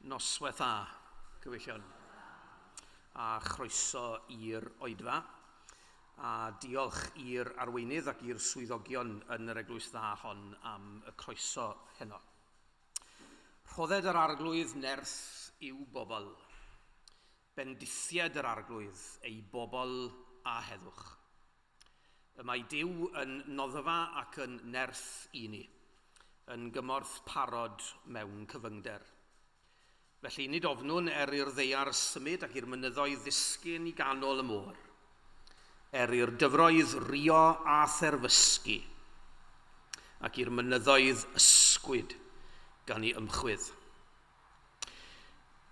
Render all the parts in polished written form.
Noswaith dda, gyfeillion, a chroeso i'r Oedfa, a diolch i'r arweinydd ac i'r swyddogion yn yr eglwys dda hon am y croeso heno. Rhodded yr arglwydd nerth i'w bobl, bendithied yr arglwydd ei bobl a heddwch. Y mae Duw yn noddfa ac yn nerth i ni, yn gymorth parod mewn cyfyngder. Felly nid ofnwn i'r ddeiar symud ac i'r mynyddoedd ddisgyn i ganol y môr, i'r dyfroedd rio a therfysgu, ac i'r mynyddoedd ysgwyd gan ei ymchwyd.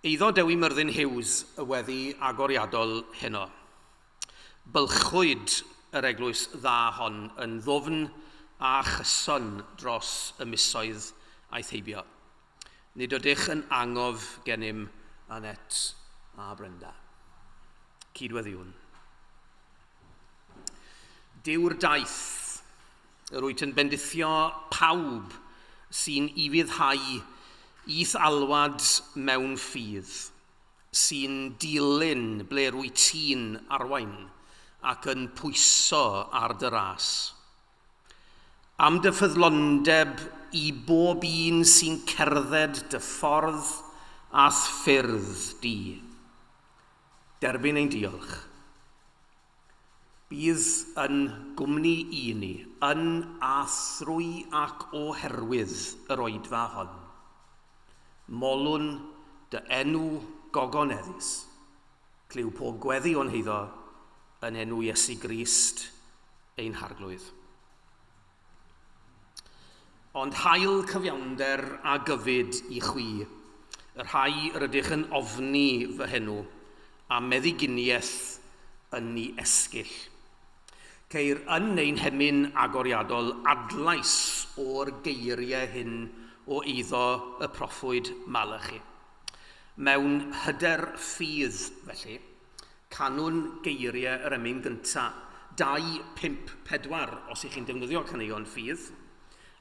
Eiddo Dewi Myrddin Hughes y weddi agoriadol heno. Bylchwyd yr eglwys dda hon yn ddofn a chyson dros y misoedd aeth heibio. Nid ydych yn angof gennym Anet a Brenda. Cydweddiwn. Dyw'r daith, yr wyt yn bendithio pawb sy'n i fyddhau i'th alwad mewn ffydd, sy'n dilyn ble rwyt ti'n arwain ac yn pwyso ar dy ras. Am dy ffyddlondeb i bob un sy'n cerdded dy ffordd a ffyrdd di. Derbyn ein diolch. Bydd yn gwmni i ni, yn a thrwy ac oherwydd yr Oedfa hon. Molwn dy enw gogoneddus, cliw pob gweddi o'n heiddo yn enw Iesu Grist ein harglwydd. Ond hael cyfiawnder a gyfyd i chwi, y rhai yr ydych yn ofni fy henw, a meddyginiaeth yn ni esgyll. Ceir yn ein hemyn agoriadol adlais o'r geiriau hyn o eiddo y proffwyd Malachi. Mewn hyder ffydd, felly, canwn geiriau yr emyn gyntaf, 2, 5, 4, os ych chi'n defnyddio caneuon ffydd,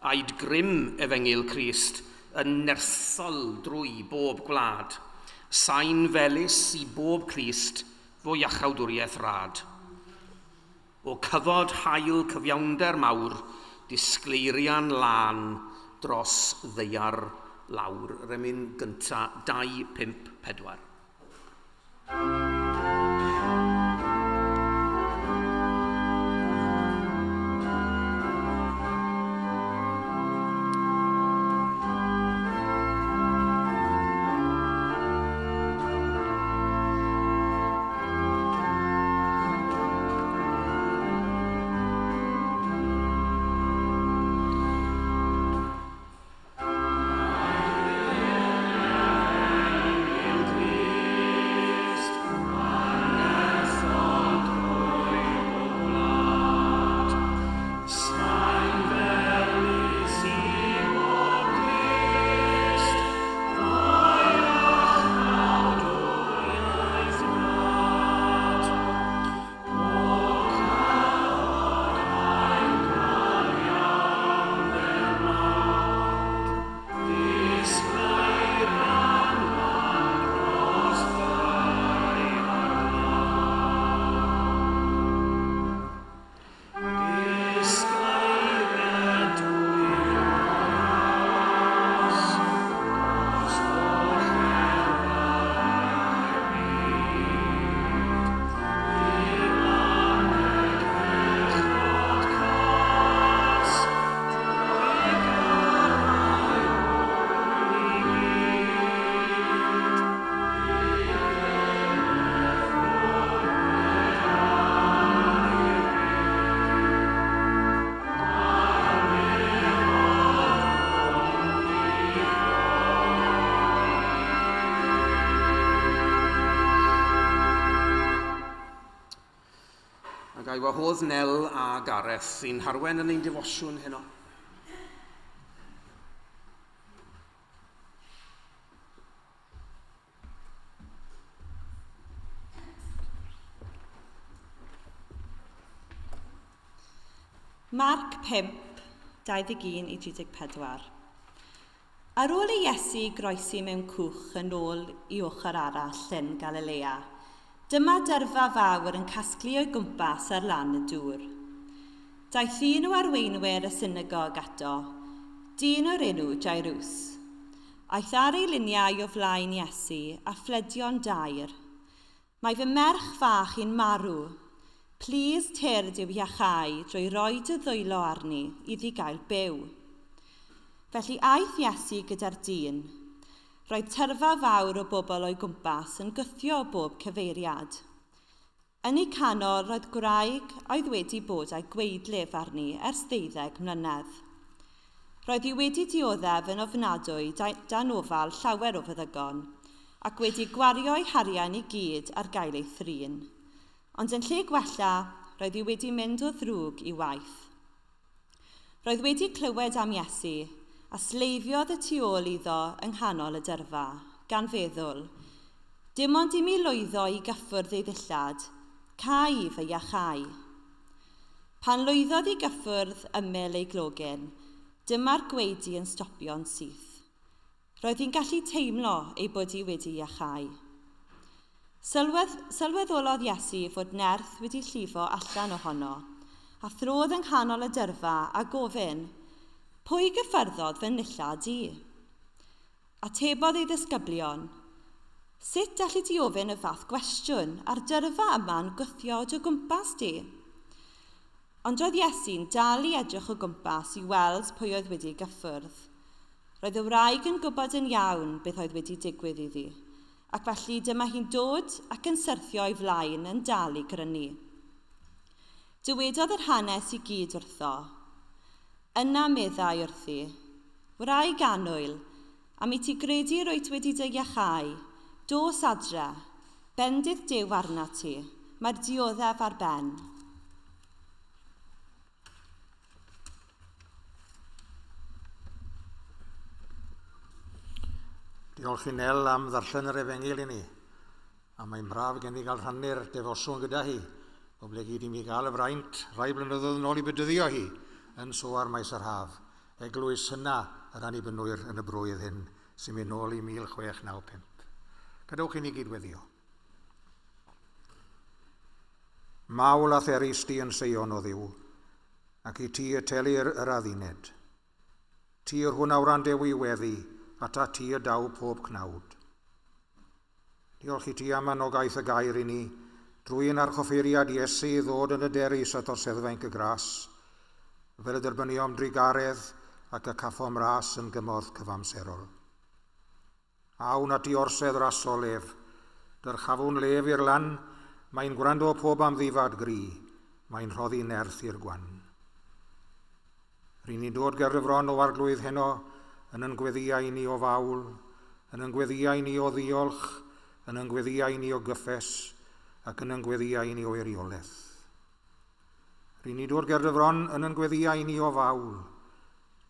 aid grym efengil Crist yn nerthol drwy bob gwlad, sain felys i bob Crist fo iachawdwriaeth rad. O cyfod hael cyfiawnder mawr, disgleirian lan dros ddeiar lawr. Remyn gynta 2, 5, 4. Gai wahodd Nel a Gareth sy'n harwen yn ein defosiwn heno. Marc 5, 21 i 34. Ar ôl i Iesu groesi mewn cwch yn ôl i ochr arall llyn Galilea, dyma dyrfa fawr yn casglu o'i gwmpas ar lan y dŵr. Daeth un o arweinwyr y synagog ato, dyn o'r enw Jairws. Aeth ar ei luniau o flaen Iesu a phledio'n dair. Mae fy merch fach i'n marw. Plis tyrd i'w iachau drwy roed y ddwylo arni iddi gael byw. Felly aeth Iesu gyda'r dyn. Roedd tyrfa fawr o bobl o'i gwmpas yn gythio o bob cyfeiriad. Yn ei canol roedd gwraig oedd wedi bod a'i gweidlif arni ers 12 mlynedd. Roedd hi wedi dioddef yn ofnadwy dan ofal llawer o feddygon, ac wedi gwario'i harian i gyd ar gael ei thrin. Ond yn lle gwella, roedd hi wedi mynd o ddrwg i waith. Roedd wedi clywed am Iesu, a sleifiodd y tu ôl iddo yng nghanol y dyrfa, gan feddwl, dim ond i mi lwyddo i gyffwrdd ei ddillad, cai fy iachau. Pan lwyddodd i gyffwrdd ymyl ei glogyn, dyma'r gweidi yn stopio'n syth. Roedd hi'n gallu teimlo ei bod hi wedi iachau. Sylweddolodd Iesu fod nerth wedi llifo allan ohono, a throdd yng nghanol y dyrfa a gofyn, pwy gyffyrddodd fy nillad i? Atebodd ei ddisgyblion, sut allu ti ofyn y fath gwestiwn a'r dyrfa yma'n gwthiod o gwmpas di? Ond roedd Iesu'n dal i edrych o gwmpas i weld pwy oedd wedi gyffwrdd. Roedd y wraig yn gwybod yn iawn beth oedd wedi digwydd iddi, ac felly dyma hi'n dod ac yn syrthio o'i flaen yn dal i grynu. Dywedodd yr hanes i gyd wrtho. Yna meddai wrthi, wraig annwyl, am i ti gredu roed wedi dy iachau, dos adre, bendydd Duw arna ti, mae'r dioddef ar ben. Diolch i Nel am ddarllen yr Efengil i ni, a mae'n braf gen i gael rhannu'r defoswn gyda hi, o ble gyd i mi gael y fraint rai blynyddoedd yn ôl i bydyddio hi, yn sowar maes yr haf, eglwys hynna yr annibynwyr yn y brwydd hyn, sy'n mynd nôl i 1695. Gadewch i ni gydweddio. Mawl a theris di yn seion o ddiw, ac i ti y telir yr adduned. Ti yr hwn awran dewi weddi, a ta ti y daw pob cnawd. Diolch i ti am anogaeth y gair i ni, drwy'n archoffeiriad Iesu ddod yn y derys at orseddfainc y gras, fel y derbyniom drigaredd ac y caffom ras yn gymorth cyfamserol. Awn at i orsedd rasol lef, dyrchafwn lef i'r lan, mae'n gwrando pob am ddifad gri, mae'n rhoddi nerth i'r gwan. Rydyn ni'n dod ger y fron o arglwydd heno, yn yngweddiau ni o fawl, yn yngweddiau ni o ddiolch, yn yngweddiau ni o gyffes, ac yn yngweddiau ni o eiriolaeth. Rydyn ni dod ger y fron yn yngweddiau ni o fawl.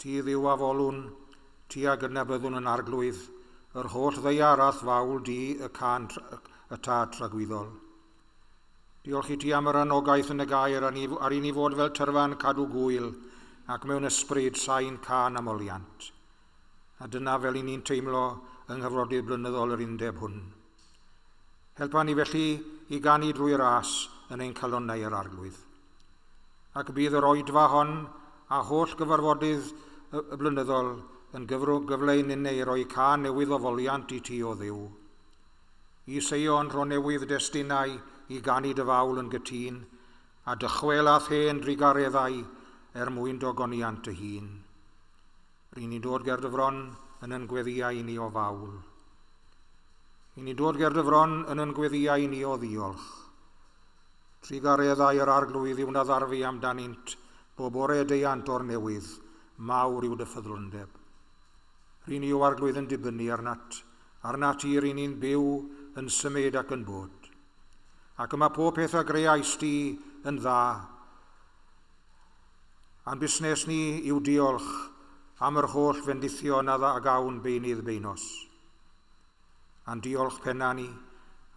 Ti ddiw a folwn, ti a gydnabyddwn yn arglwydd, yr holl ddeiarath fawl di y tad tragwyddol. Diolch i ti am yr anogaeth yn y gair ar i ni fod fel tyrfa'n cadw gwyl ac mewn ysbryd sain can amoliant. A dyna fel i ni'n teimlo yng nghyfrodydd blynyddol yr undeb hwn. Helpa ni felly i ganu drwy'r ras yn ein calonnau yr arglwydd. Ac bydd yr oedfa hon a holl gyfarfodydd y blynyddol yn gyfleun yn ei roi can newydd o foliant i ti o ddiw. I seion rho newydd destunau i ganu dy fawl yn gytun, a dychwelaeth hen drigareddau mwyn dogoniant y hun. Rydyn ni'n dod ger dy fron yn yngweddiau ni o fawl. Rydyn ni'n dod ger dy fron yn yngweddiau ni o ddiolch. Trigareddau yr arglwydd yw'n addarfu amdanynt, bob ore deiant o'r newydd, mawr yw dy ffyddlondeb. Rydyn ni o arglwydd yn dibynnu arnat i rydyn ni'n byw yn symud ac yn bod. Ac yma pob peth a greais ti yn dda. A'n busnes ni yw diolch am yr holl fendithio na dda gawn beinydd beinos. A'n diolch penna ni,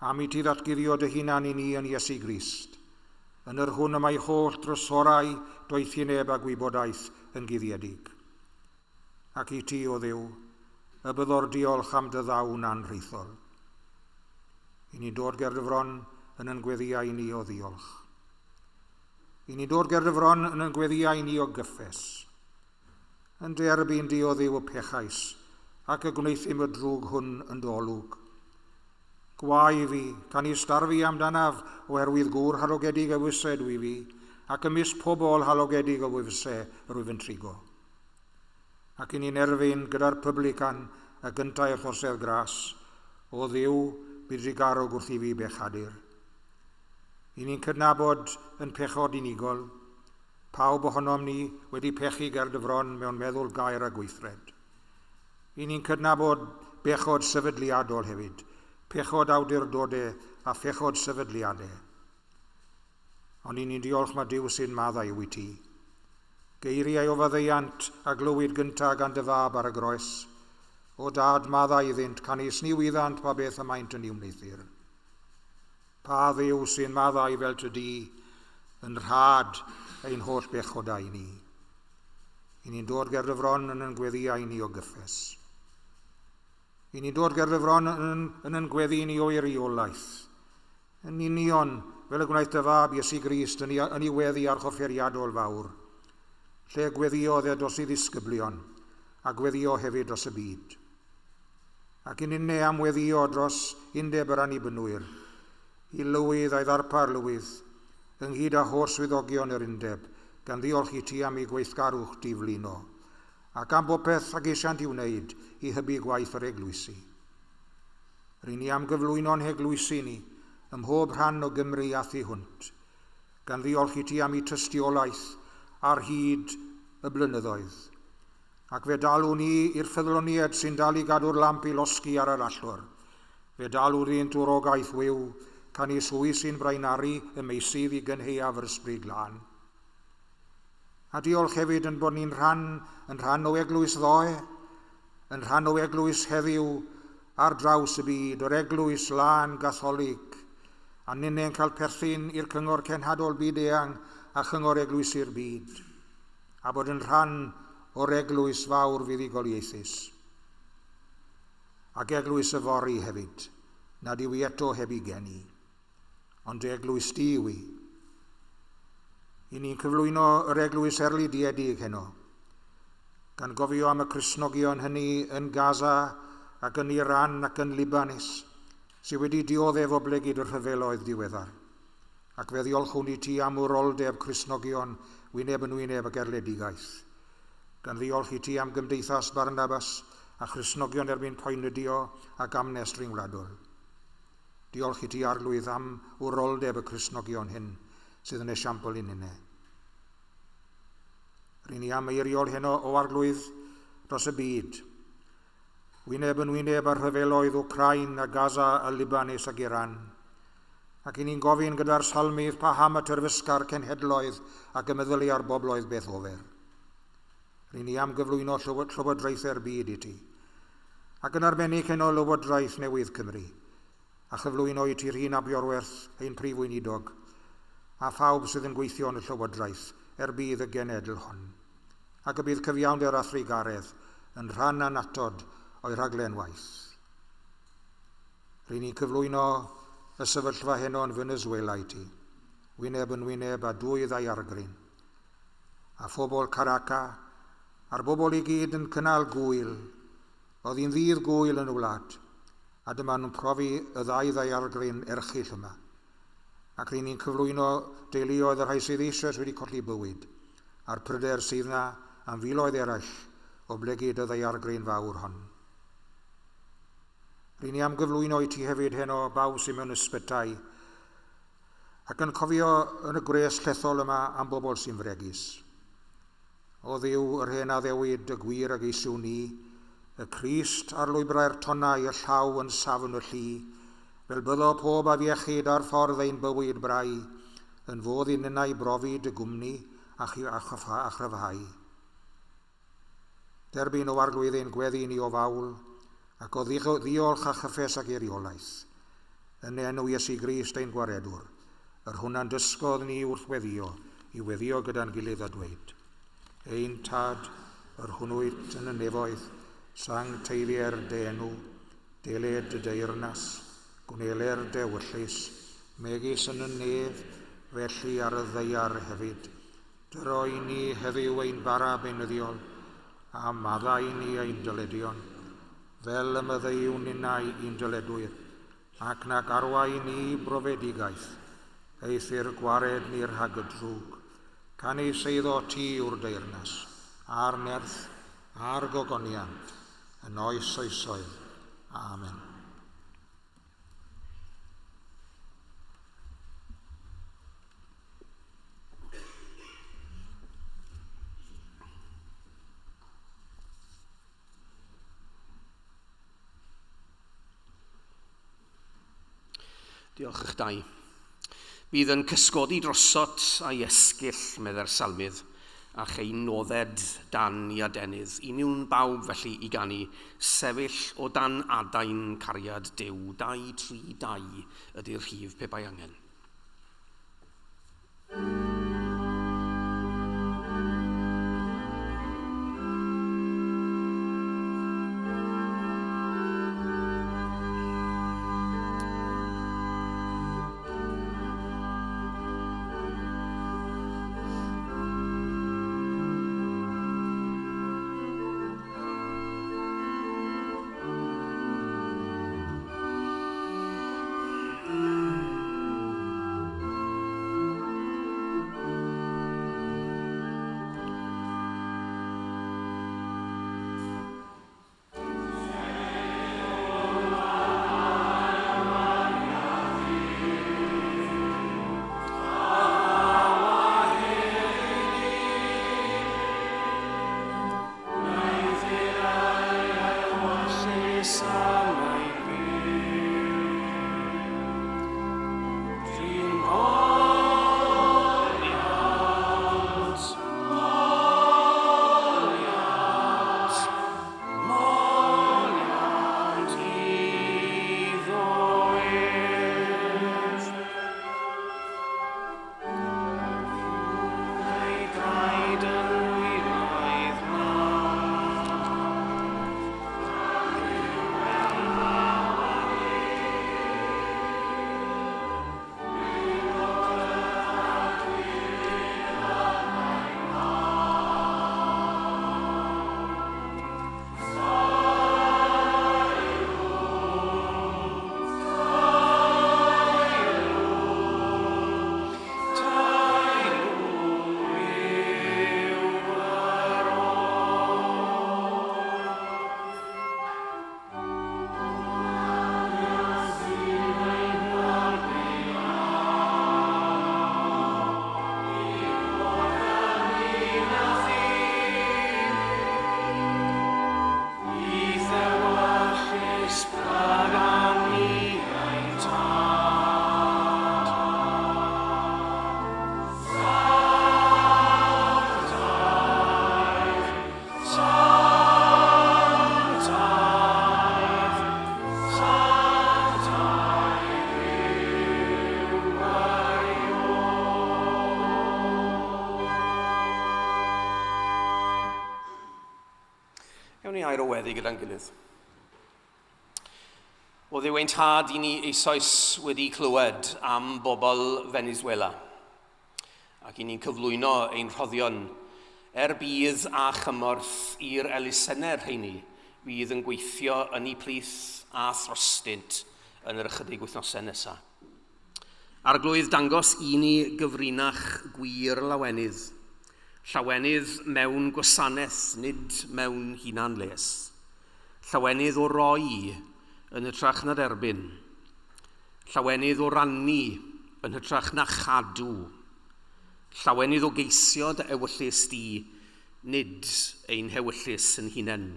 am i ti ddatguddio dy hunan i ni yn Iesu Grist. Yn yr hwn y mae holl drysorau doethineb a gwybodaeth yn guddiedig. Ac i ti o ddiw, y byddor diolch am dy ddawn anrheithol. I ni dod ger dy fron yn yn gweddiau ni o ddiolch. I ni dod ger dy fron yn yn gweddiau ni o gyffes. Yn derbyn di o ddiw y pechais, ac y gwneithim y drwg hwn yn dolwg. Gwai fi, can i starfi amdanaf oherwydd gŵr halogedig y wysed wy fi, ac ymys pobl halogedig y wyfse rwyf yn trigo. Ac i ni'n erfyn gyda'r publican y gyntaf y chorsedd gras, o ddiw bydd rigarog wrth i fi bechadur. I ni'n cydnabod yn pechod unigol, pawb ohonom ni wedi pechu ger dyfron mewn meddwl gair a gweithred. I ni'n cydnabod bechod sefydliadol hefyd, pechod awdurdodau a phechod sefydliadau. Ond i ni'n diolch mae Duw sy'n maddau wyt ti. Geiriau o faddeiant a glywyd gyntaf gan dy fab ar y groes. O dad maddau iddynt can i sniwyddant pa beth y maint yn i'w wneithir. Pa Dduw sy'n maddau fel ty di yn rhad ein holl bechodau ni. I ni'n dod ger dy fron yn gweddiau ni o gyffes. I ni'n dod ger dy fron yn gweddi ni o eiriolaeth. Yn union fel y gwnaeth dy fab Iesu Grist yn ei weddi ar chofferiadol fawr. Lle gweddiodd e dros ei ddisgyblion a gweddio hefyd dros y byd. Ac yn unne am weddio dros undeb yr annibynwyr, i lywydd a'i ddarpar lywydd, ynghyd â holl swyddogion yr undeb, gan ddiolch i ti am ei gweithgarwch diflino, ac am bopeth ag eisiant i wneud i hybu gwaith yr eglwysi. Rydyn ni am gyflwyno'n eglwysi ni, ym mhob rhan o Gymru a thu hwnt, gan ddiolch i ti am ei tystiolaeth ar hyd y blynyddoedd, ac fe dalw ni i'r ffyddloniad sy'n dal i gadw'r lamp i losgi ar yr allwr. Fe dalw ni'n dwrogaeth wyw, can i swy sy'n brainaru y meisydd i gynheuaf yr ysbryd glân. A diolch hefyd yn bod ni'n rhan o eglwys ddoe, yn rhan o eglwys heddiw ar draws y byd, o'r eglwys lân gatholig, a ni'n cael perthyn i'r cyngor cenhadol byd eang a chyngor eglwys i'r byd, a bod yn rhan o'r eglwys fawr fuddugoliaethus. Ac eglwys y fori hefyd, nad yw i eto heb i geni, ond eglwys di yw i. I ni'n cyflwyno yr eglwys erlidiedig heno, gan gofio am y Cristnogion hynny yn Gaza ac yn Iran ac yn Libanis, sydd wedi dioddef o blegyd yr rhyfeloedd diweddar. Ac fe ddiolchwn i ti am wroldeb Cristnogion wyneb yn wyneb ag erledigaeth. Gan ddiolch i ti am Gymdeithas Barnabas a Cristnogion erbyn poenydio ac amnest ringwladol. Diolch i ti arglwydd am wroldeb y Cristnogion hyn sydd yn esiampl un unne. Rydyn ni am eiriol heno o arglwydd dros y byd. Wyneb yn wyneb ar rhyfeloedd Wcrain a Gaza a Libanis ac Iran. Ac i ni'n gofyn gyda'r salmydd pa ham y terfysgar cenhedloedd ac y meddylu ar bobloedd beth ofer. Rydyn ni am gyflwyno llywodraethau'r byd i ti. Ac yn arbennig heno Lywodraeth Newydd Cymru, a chyflwyno i ti'r hun abiorwerth ein prif weinidog, a phawb sydd yn gweithio yn y llywodraeth bydd y genedl hon. Ac y bydd cyfiawnder a thrigaredd yn rhan anatod o'i rhaglen waith. Rydyn ni'n cyflwyno y sefyllfa heno yn Venezuela i ti, wyneb yn wyneb a dwy ddaiargryn, a phobl Caraca, a'r bobl i gyd yn cynnal gwyl, oedd hi'n ddydd gwyl yn y wlad, a dyma nhw'n profi y ddaiargryn erchyll yma. Ac rydyn ni'n cyflwyno deuluoedd yr rhai sydd eisoes wedi colli bywyd, a'r pryder sydd yna am filoedd eraill o blegyd y ddaiargryn fawr hon. Rydyn ni am gyflwyno i ti hefyd heno baw sy'n mewn ysbytau, ac yn cofio yn y gres llethol yma am bobl sy'n fregus. O Dduw yr hen addewid y gwir ag eisiw ni, y Crist ar lwybrau'r tonnau y llaw yn safon y llu, fel byddo pob afiechyd ar ffordd ein bywyd brau, yn fodd i nynnau brofi dy gwmni a chryfhau. Derbyn o arglwydd ein gweddi ni o fawl, ac o ddiolch a chyffes ag eiriolaeth, yn enw Iesu Grist ein gwaredwr, yr hwnna'n dysgodd ni wrth weddio, i weddio gyda'n gilydd a dweud. Ein tad, yr hwnnwyd yn y nefoedd, sancteiddiau'r denw, deled y deyrnas, gwneler dewyllus, megis yn y nef, felly ar y ddeiar hefyd. Dyro i ni heddiw ein bara benyddiol, a maddau ni ein dyledion, fel y myddeiw ninnau i'n dyledwyr, ac nac arwai ni brofedigaeth, eithir gwared ni'r hagydrwg, can ei seiddo ti yw'r deyrnas, a'r nerth, a'r gogoniant, yn oes oesoedd. Amen. Diolch eich dau. Bydd yn cysgodi drosot a'i esgyll, medde'r salmydd, a chei nodded dan i adenydd. I niwn bawb felly i ganu, sefyll o dan adain cariad Duw, 2, 3, 2 ydy'r rhif pe bai angen. Ewn ni air o weddi gyda'n gilydd. O ddiweintad i ni eisoes wedi clywed am bobl Venezuela, ac i ni'n cyflwyno ein rhoddion bydd a chymorth i'r elusennau'r rheini fydd yn gweithio yn ei plith a throstint yn yr ychydig wythnosau nesaf. Arglwydd dangos i ni gyfrinach gwir lawenydd, llawenydd mewn gwasanaeth, nid mewn hunanles. Llawenydd o roi yn hytrach na derbyn. Llawenydd o rannu yn hytrach na chadw. Llawenydd o geisio dy ewyllus di, nid ein hewyllus yn hunain.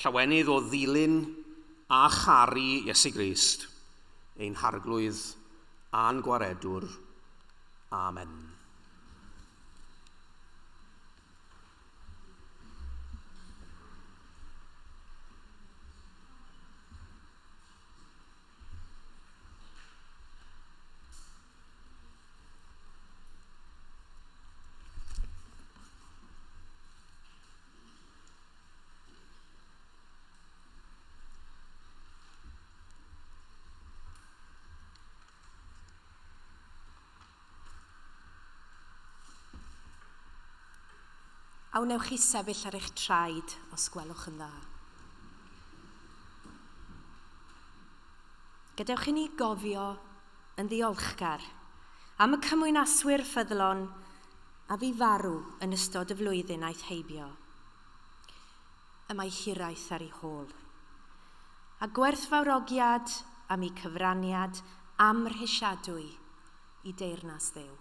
Llawenydd o ddilyn a charu Iesu Grist, ein harglwydd a'n gwaredwr. Amen. a wnewch chi sefyll ar eich traed os gwelwch yn dda. Gadewch i ni gofio yn ddiolchgar am y cymwynaswyr ffyddlon a fi farw yn ystod y flwyddyn aeth heibio. Y mae hiraeth ar ei hôl. A gwerthfawrogiad am ei cyfraniad am rhysiadwy i deyrnas Dduw.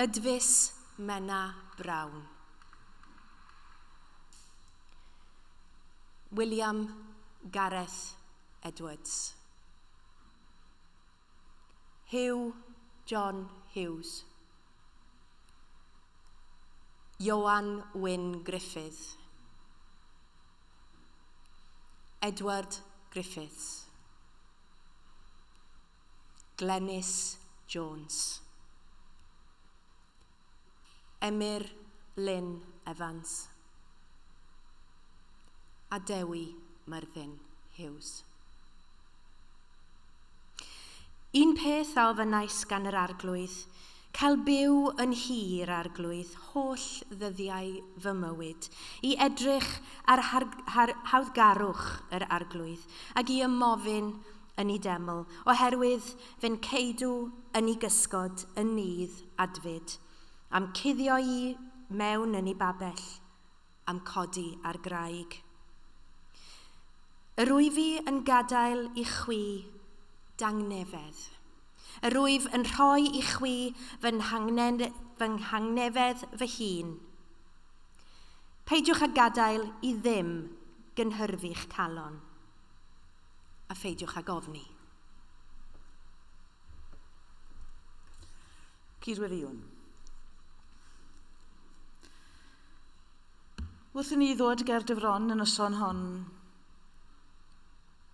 Ydfus Mena Brown. William Gareth Edwards. Hugh John Hughes. Ioan Wyn Griffith. Edward Griffiths. Glenys Jones. Emyr Lynn Evans. A Dewi Myrddin Hughes. Un peth a ofynnais gan yr arglwydd, cael byw yn hir arglwydd holl ddyddiau fy mywyd, i edrych ar hawddgarwch yr arglwydd, ac i ymofyn yn ei deml, oherwydd fe'n ceidw yn ei gysgod yn nydd adfyd, am cuddio i mewn yn ei babell, am codi ar graig. Yr wyf fi yn gadael i chwi dangnefedd. Yr wyf yn rhoi i chwi fy nghangnefedd fy hun. Peidiwch â gadael i ddim gynhyrfu'ch calon, a pheidiwch â gofni. Cydwiriwn. Wrth i ni ddod ger dyfron yn noson hon,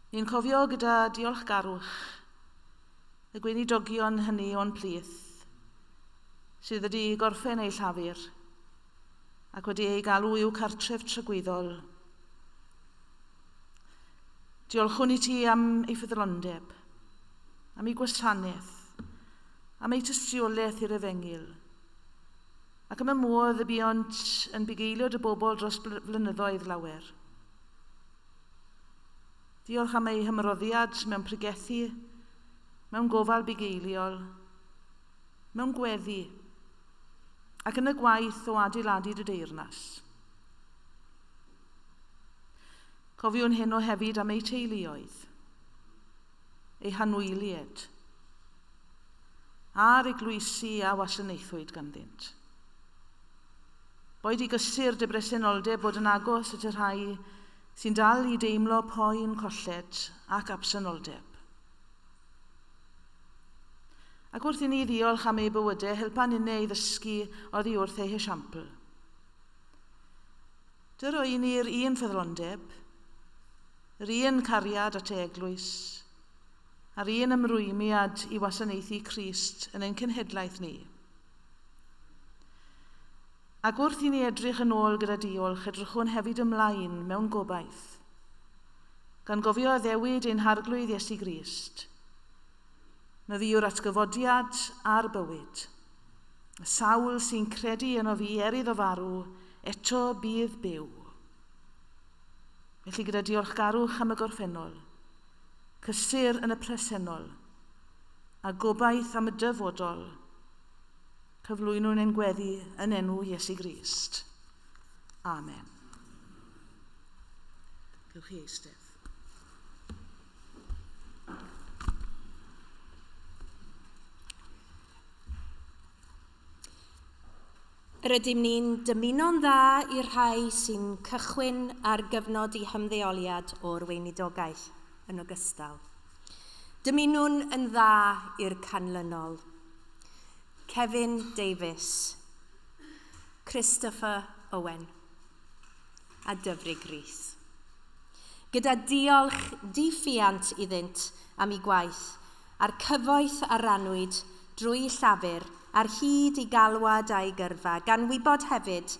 ni'n cofio gyda diolchgarwch y gweinidogion hynny o'n plith sydd wedi gorffen ei llafur ac wedi ei galw i'w cartref trygwyddol. Diolchwn i ti am ei ffyddlondeb, am ei gwasanaeth, am ei tystiolaeth i'r Efengil, ac am y modd y buont yn bugeiliod y bobl dros flynyddoedd lawer. Diolch am ei hymroddiad mewn pregethu, mewn gofal bugeiliol, mewn gweddi, ac yn y gwaith o adeiladu dy deyrnas. Cofiwn hyn o hefyd am ei teuluoedd, ei hanwyliad, a'r eglwysi a wasanaethwyd ganddynt. Boed i gysur dy bresenoldeb bod yn agos at y rhai sy'n dal i deimlo poen colled ac absenoldeb. Ac wrth i ni ddiolch am ei bywydau, helpan unne i ddysgu oddi wrth ei hesiampl. Dyro i ni'r un ffyddlondeb, yr un cariad at eglwys, a'r un ymrwymiad i wasanaethu Crist yn ein cenhedlaeth ni. Ac wrth i ni edrych yn ôl gyda diolch, edrychwn hefyd ymlaen mewn gobaith, gan gofio addewid ein harglwydd Iesu Grist. Na ddyw'r atgyfodiad a'r bywyd, y sawl sy'n credu yno fi erydd o farw, eto bydd byw. Felly gyda diolchgarwch am y gorffennol, cysur yn y presennol, a gobaith am y dyfodol, cyflwynwn ein gweddi yn enw Iesu Grist. Amen. Gewch chi eistedd. Rydym ni'n dymuno'n dda i'r rhai sy'n cychwyn ar gyfnod i hymddeoliad o'r weinidogaeth yn ogystal. Dymunwn yn dda i'r canlynol. Kevin Davies, Christopher Owen a Dyfrig Rhys. Gyda diolch diffiant iddynt am ei gwaith, a'r cyfoeth a rannwyd drwy llafur ar hyd i galwad a'i gyrfa, gan wybod hefyd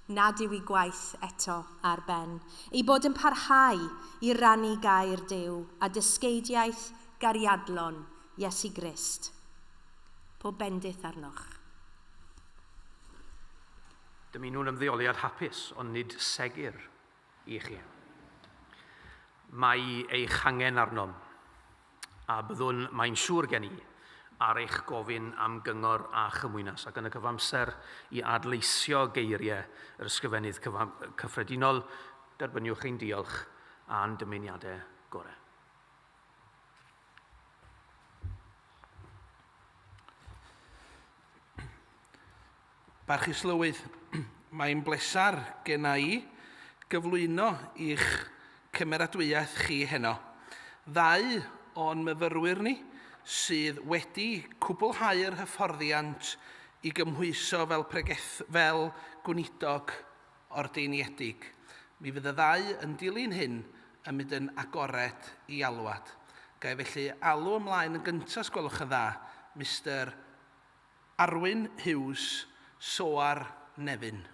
nad yw ei gwaith eto ar ben, ei bod yn parhau i rannu gair Duw a dysgeidiaeth gariadlon Iesu Grist. Pob bendith arnoch. Dymunwn ymddeoliad hapus, ond nid segur i chi. Mae eich hangen arnom, a byddwn mae'n siŵr gen i ar eich gofyn am gyngor a chymwynas, ac yn y cyfamser i adleisio geiriau yr ysgrifennydd cyffredinol, derbyniwch ein diolch a'n dymuniadau gorau. Barchus Llywydd, mae'n blesar genna i gyflwyno i'ch cymeradwyaeth chi heno. Ddau o'n myfyrwyr ni sydd wedi cwblhau'r hyfforddiant i gymhwyso fel gwnidog ordeinedig. Mi fydd y ddau yn dilyn hyn yn mynd yn agored i alwad. Gai felly alw ymlaen yn gyntaf, gwelwch yn dda, Mr Arwyn Hughes, Soar Nefyn.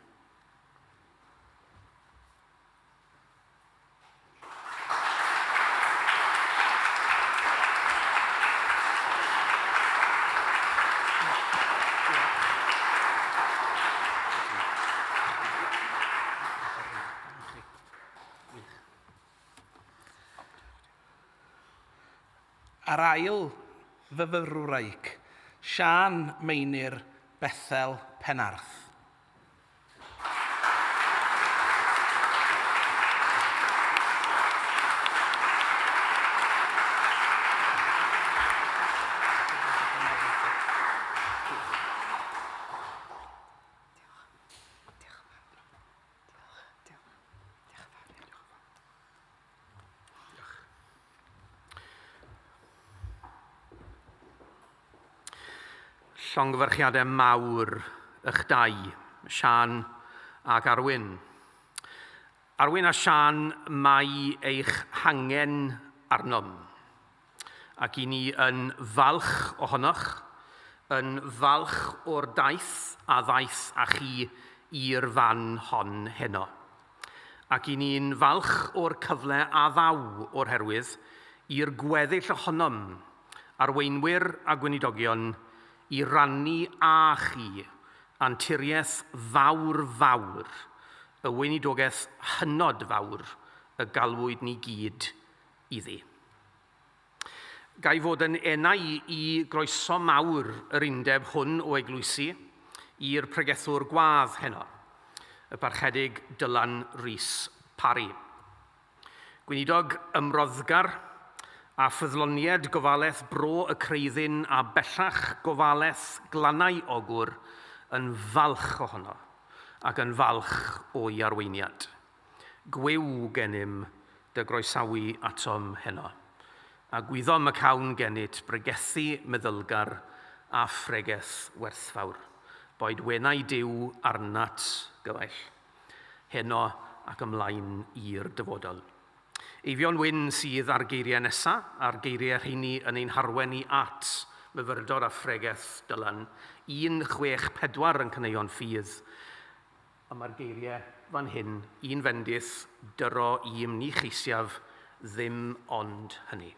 Ar ail fyfyrwraig, Siân Meinir Bethel Penarth. Llongfyrchiadau mawr eich dau, Siân ac Arwyn. Arwyn a Siân, mae eich hangen arnom, ac i ni yn falch ohonoch, yn falch o'r daith a ddaeth â chi i'r fan hon heno. Ac i ni'n falch o'r cyfle a ddaw o'r herwydd i'r gweddill ohonom, arweinwyr a gweinidogion, i rannu â chi anturiaeth fawr, y weinidogaeth hynod fawr y galwyd ni gyd iddi. Gai fod yn enau i groeso mawr yr undeb hwn o eglwysu i'r pregethwr gwadd heno, y Parchg Dylan Rhys Parry. Gweinidog ymroddgar a ffyddloniad gofalaeth bro y Creuddyn a bellach gofalaeth glannau ogwr yn falch ohono ac yn falch o'i arweiniad. Gwew gennym dy groesawu atom heno, a gwyddom y cawn gennyt pregethu meddylgar a phregeth werthfawr, boed wenau Duw arnat gyfaill, heno ac ymlaen i'r dyfodol. Eifion Wyn sydd ar geiriau nesaf, ar geiriau rheini yn ein harwen ni at myfyrdod a phregeth Dylan, 164 yn cyneuon ffydd. A mae'r geiriau fan hyn, un fendith, dyro i ymni cheisiaf, ddim ond hynny.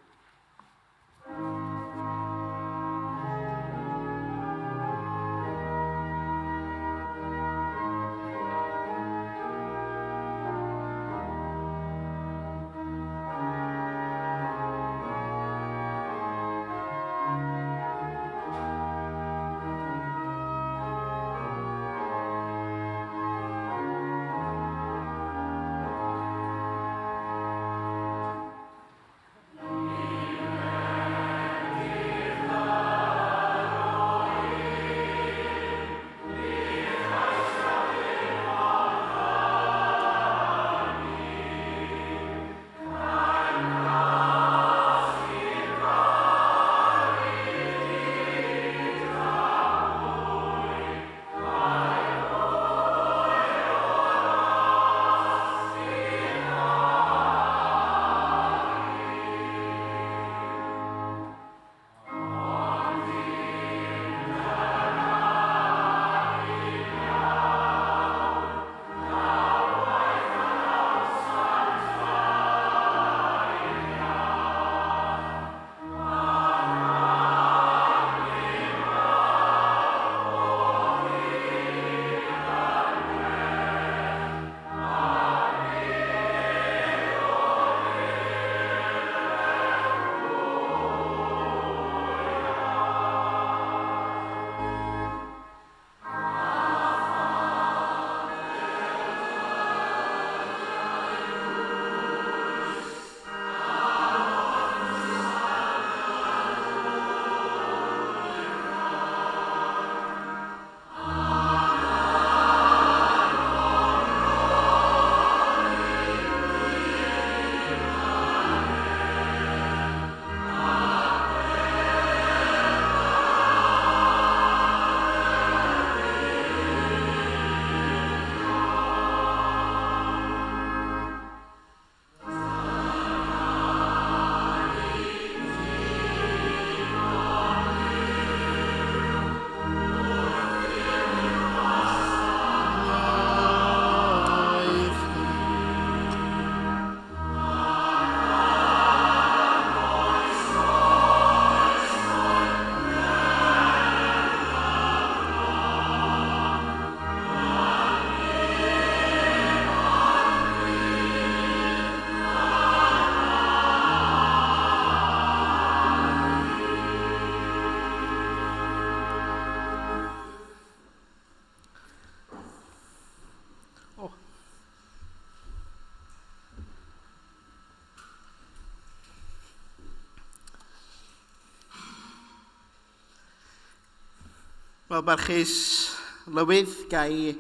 Wel, barchus lywydd gai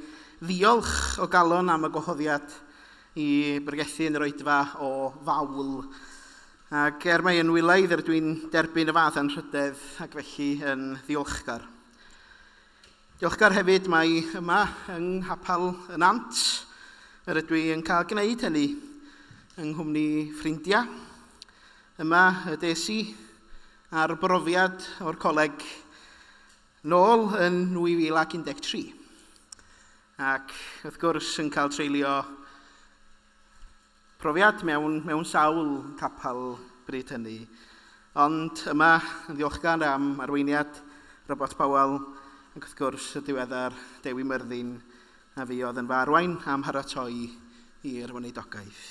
ddiolch o galon am y gwahoddiad i pregethu yn yr Oedfa o Fawl. Ac mai yn wilaidd dwi'n derbyn y fath yn rhydedd ac felly yn ddiolchgar. Diolchgar hefyd mae yma yng Gapel y Nant yr ydw i yn cael gwneud hynny yng nghwmni ffrindiau. Yma y des i ar brofiad o'r coleg nôl yn 2013. Ac wrth gwrs yn cael treulio profiad mewn sawl capel bryd hynny. Ond yma yn ddiolchgar am arweiniad Robert Fawl ac wrth gwrs y diweddar Dewi Myrddin a fi oedd yn farwain am haratoi i'r weinidogaidd.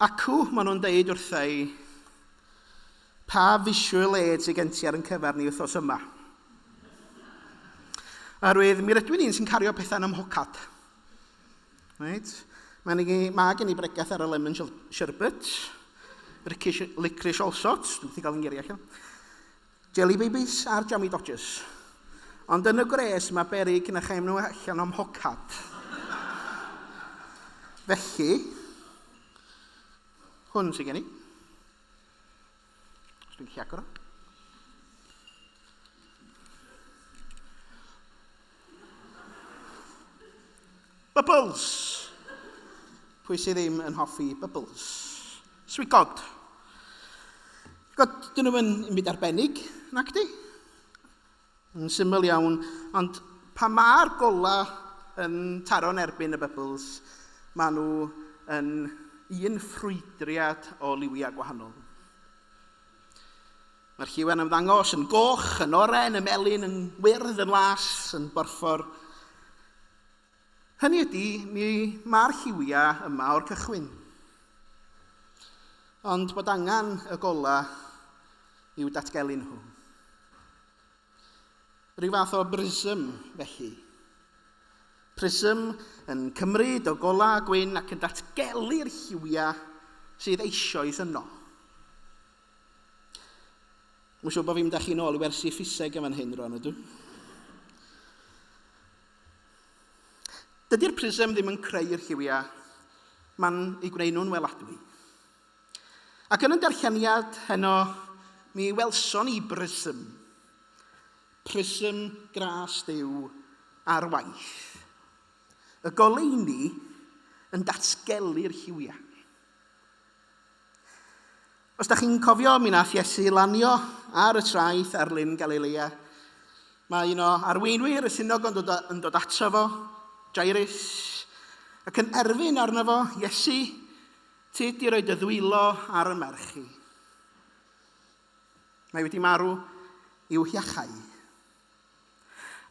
Acw, maen nhw'n deud wrthau, pa visual aids i gen ti ar yn cyfer ni wythnos yma. Arwydd, mi rydw i'n sy'n cario pethau'n ymhocad. Right? Mae gen i bregeth ar y lemon sherbet, licorice all sorts, dwi'n ti gael yn geiriau allan, jelly babies a'r jammy dodgers. Ond yn y gres mae berig yn eich nhw allan ymhocad. Felly, hwn sy'n gen i. Os dwi'n gallu agor o. Bubbles. Pwy sydd ddim yn hoffi bubbles? Sweet God. God, dyn nhw yn byd arbennig, nac di? Yn syml iawn, ond pa mae'r gola yn taro'n erbyn y bubbles, maen nhw yn un ffrwydriad o liwiau gwahanol. Mae'r lliw yn ymddangos yn goch, yn oren, yn melyn, yn wyrdd, yn las, yn borffor. Hynny ydy, mae'r lliwiau yma o'r cychwyn. Ond bod angen y gola i'w datgelu nhw. Rhyw fath o brism, felly. Prism yn cymryd o gola a gwyn ac yn datgelu'r lliwiau sydd eisoes yno. Mwyn siŵr bod fi'n dach chi'n ôl i wersi ffiseg yma'n hyn rwan ydw. Dydy'r prism ddim yn creu'r lliwiau, mae'n ei gwneud nhw'n weladwy. Ac yn y darlleniad heno, mi welson i prism. Prism gras Duw ar waith. Y goleuni yn datgelu'r lliwiau. Os da chi'n cofio, mi nath Iesu lanio ar y traeth ar Lyn Galilea. Mae un o arweinwyr y synog yn dod ato fo, Jairus, ac yn erfyn arno fo, Iesu, ti di roed y ddwylo ar y merch i. Mae wedi marw i'w hiachau.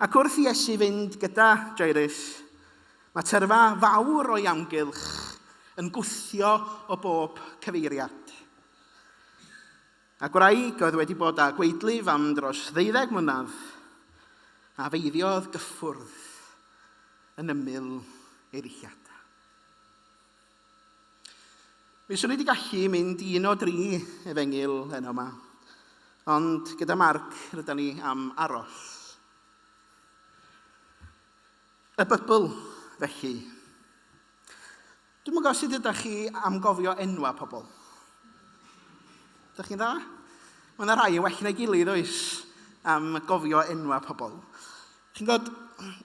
Ac wrth Iesu fynd gyda Jairus, mae terfa fawr o'i amgylch yn gwthio o bob cyfeiriad. Ac wraig oedd wedi bod â gweidlif am dros 12 mlynedd, a feiddiodd gyffwrdd yn ymyl eirichiad. Mi swn i wedi gallu mynd 1 o 3 efengyl heno yma, ond gyda Marc rydyn ni am aros. Y bybl, felly. Dwi'n gwybod sut ydych chi am gofio enwa pobl. Ydych chi'n dda? Mae yna rai yn well na'i gilydd oes am gofio enwa pobl. Chi'n gwybod,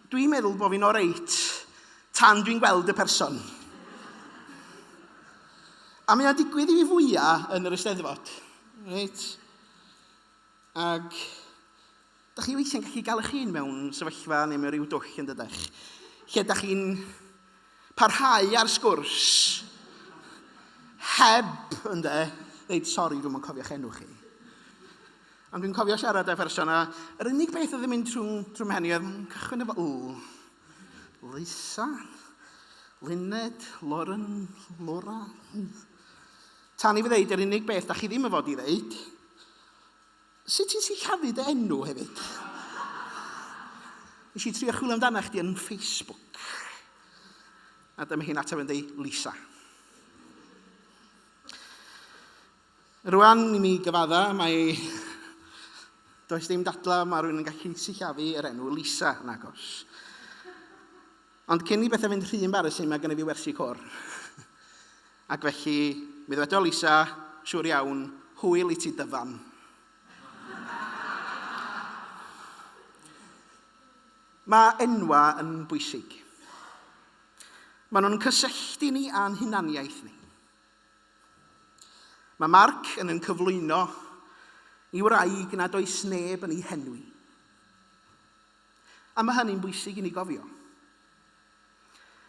dwi'n meddwl bod fi'n oreit tan dwi'n gweld y person. A mae'n digwydd i fi fwyaf yn yr Eisteddfod. Reit? Ac da chi weithio'n gallu gael eich hun mewn sefyllfa neu mewn rhyw dwll yn dydych. Lle da chi'n parhau ar sgwrs heb, ynde, dweud, sori, dwi'n yn cofio'ch enw chi. Ond dwi'n cofio siarad â'r person a yr unig beth oedd yn mynd trwy mhen i oedd cychwyn efo, Lisa, Lyned, Lauren, Laura. Tan i fi ddeud, yr unig beth da chi ddim yn fod i ddeud, sut ti'n sillafu dy enw hefyd? Nes i trio chwilio amdana chdi yn Facebook. A dyma hi'n ateb yn dweud, Lisa. Rwan i mi gyfadda, mae Does dim dadla mae rhywun yn gallu sillafu yr enw Lisa nag os. Ond cyn i bethau fynd rhy embarrassing, mae gen i fi wersi cor. Ac felly, mi ddwedo Lisa, siŵr iawn, hwyl i ti dyfan. Mae enwa yn bwysig. Maen nhw'n cysylltu ni a'n hunaniaeth ni. Mae Marc yn cyflwyno i wraig nad oes neb yn ei henwi. A mae hynny'n bwysig i ni gofio.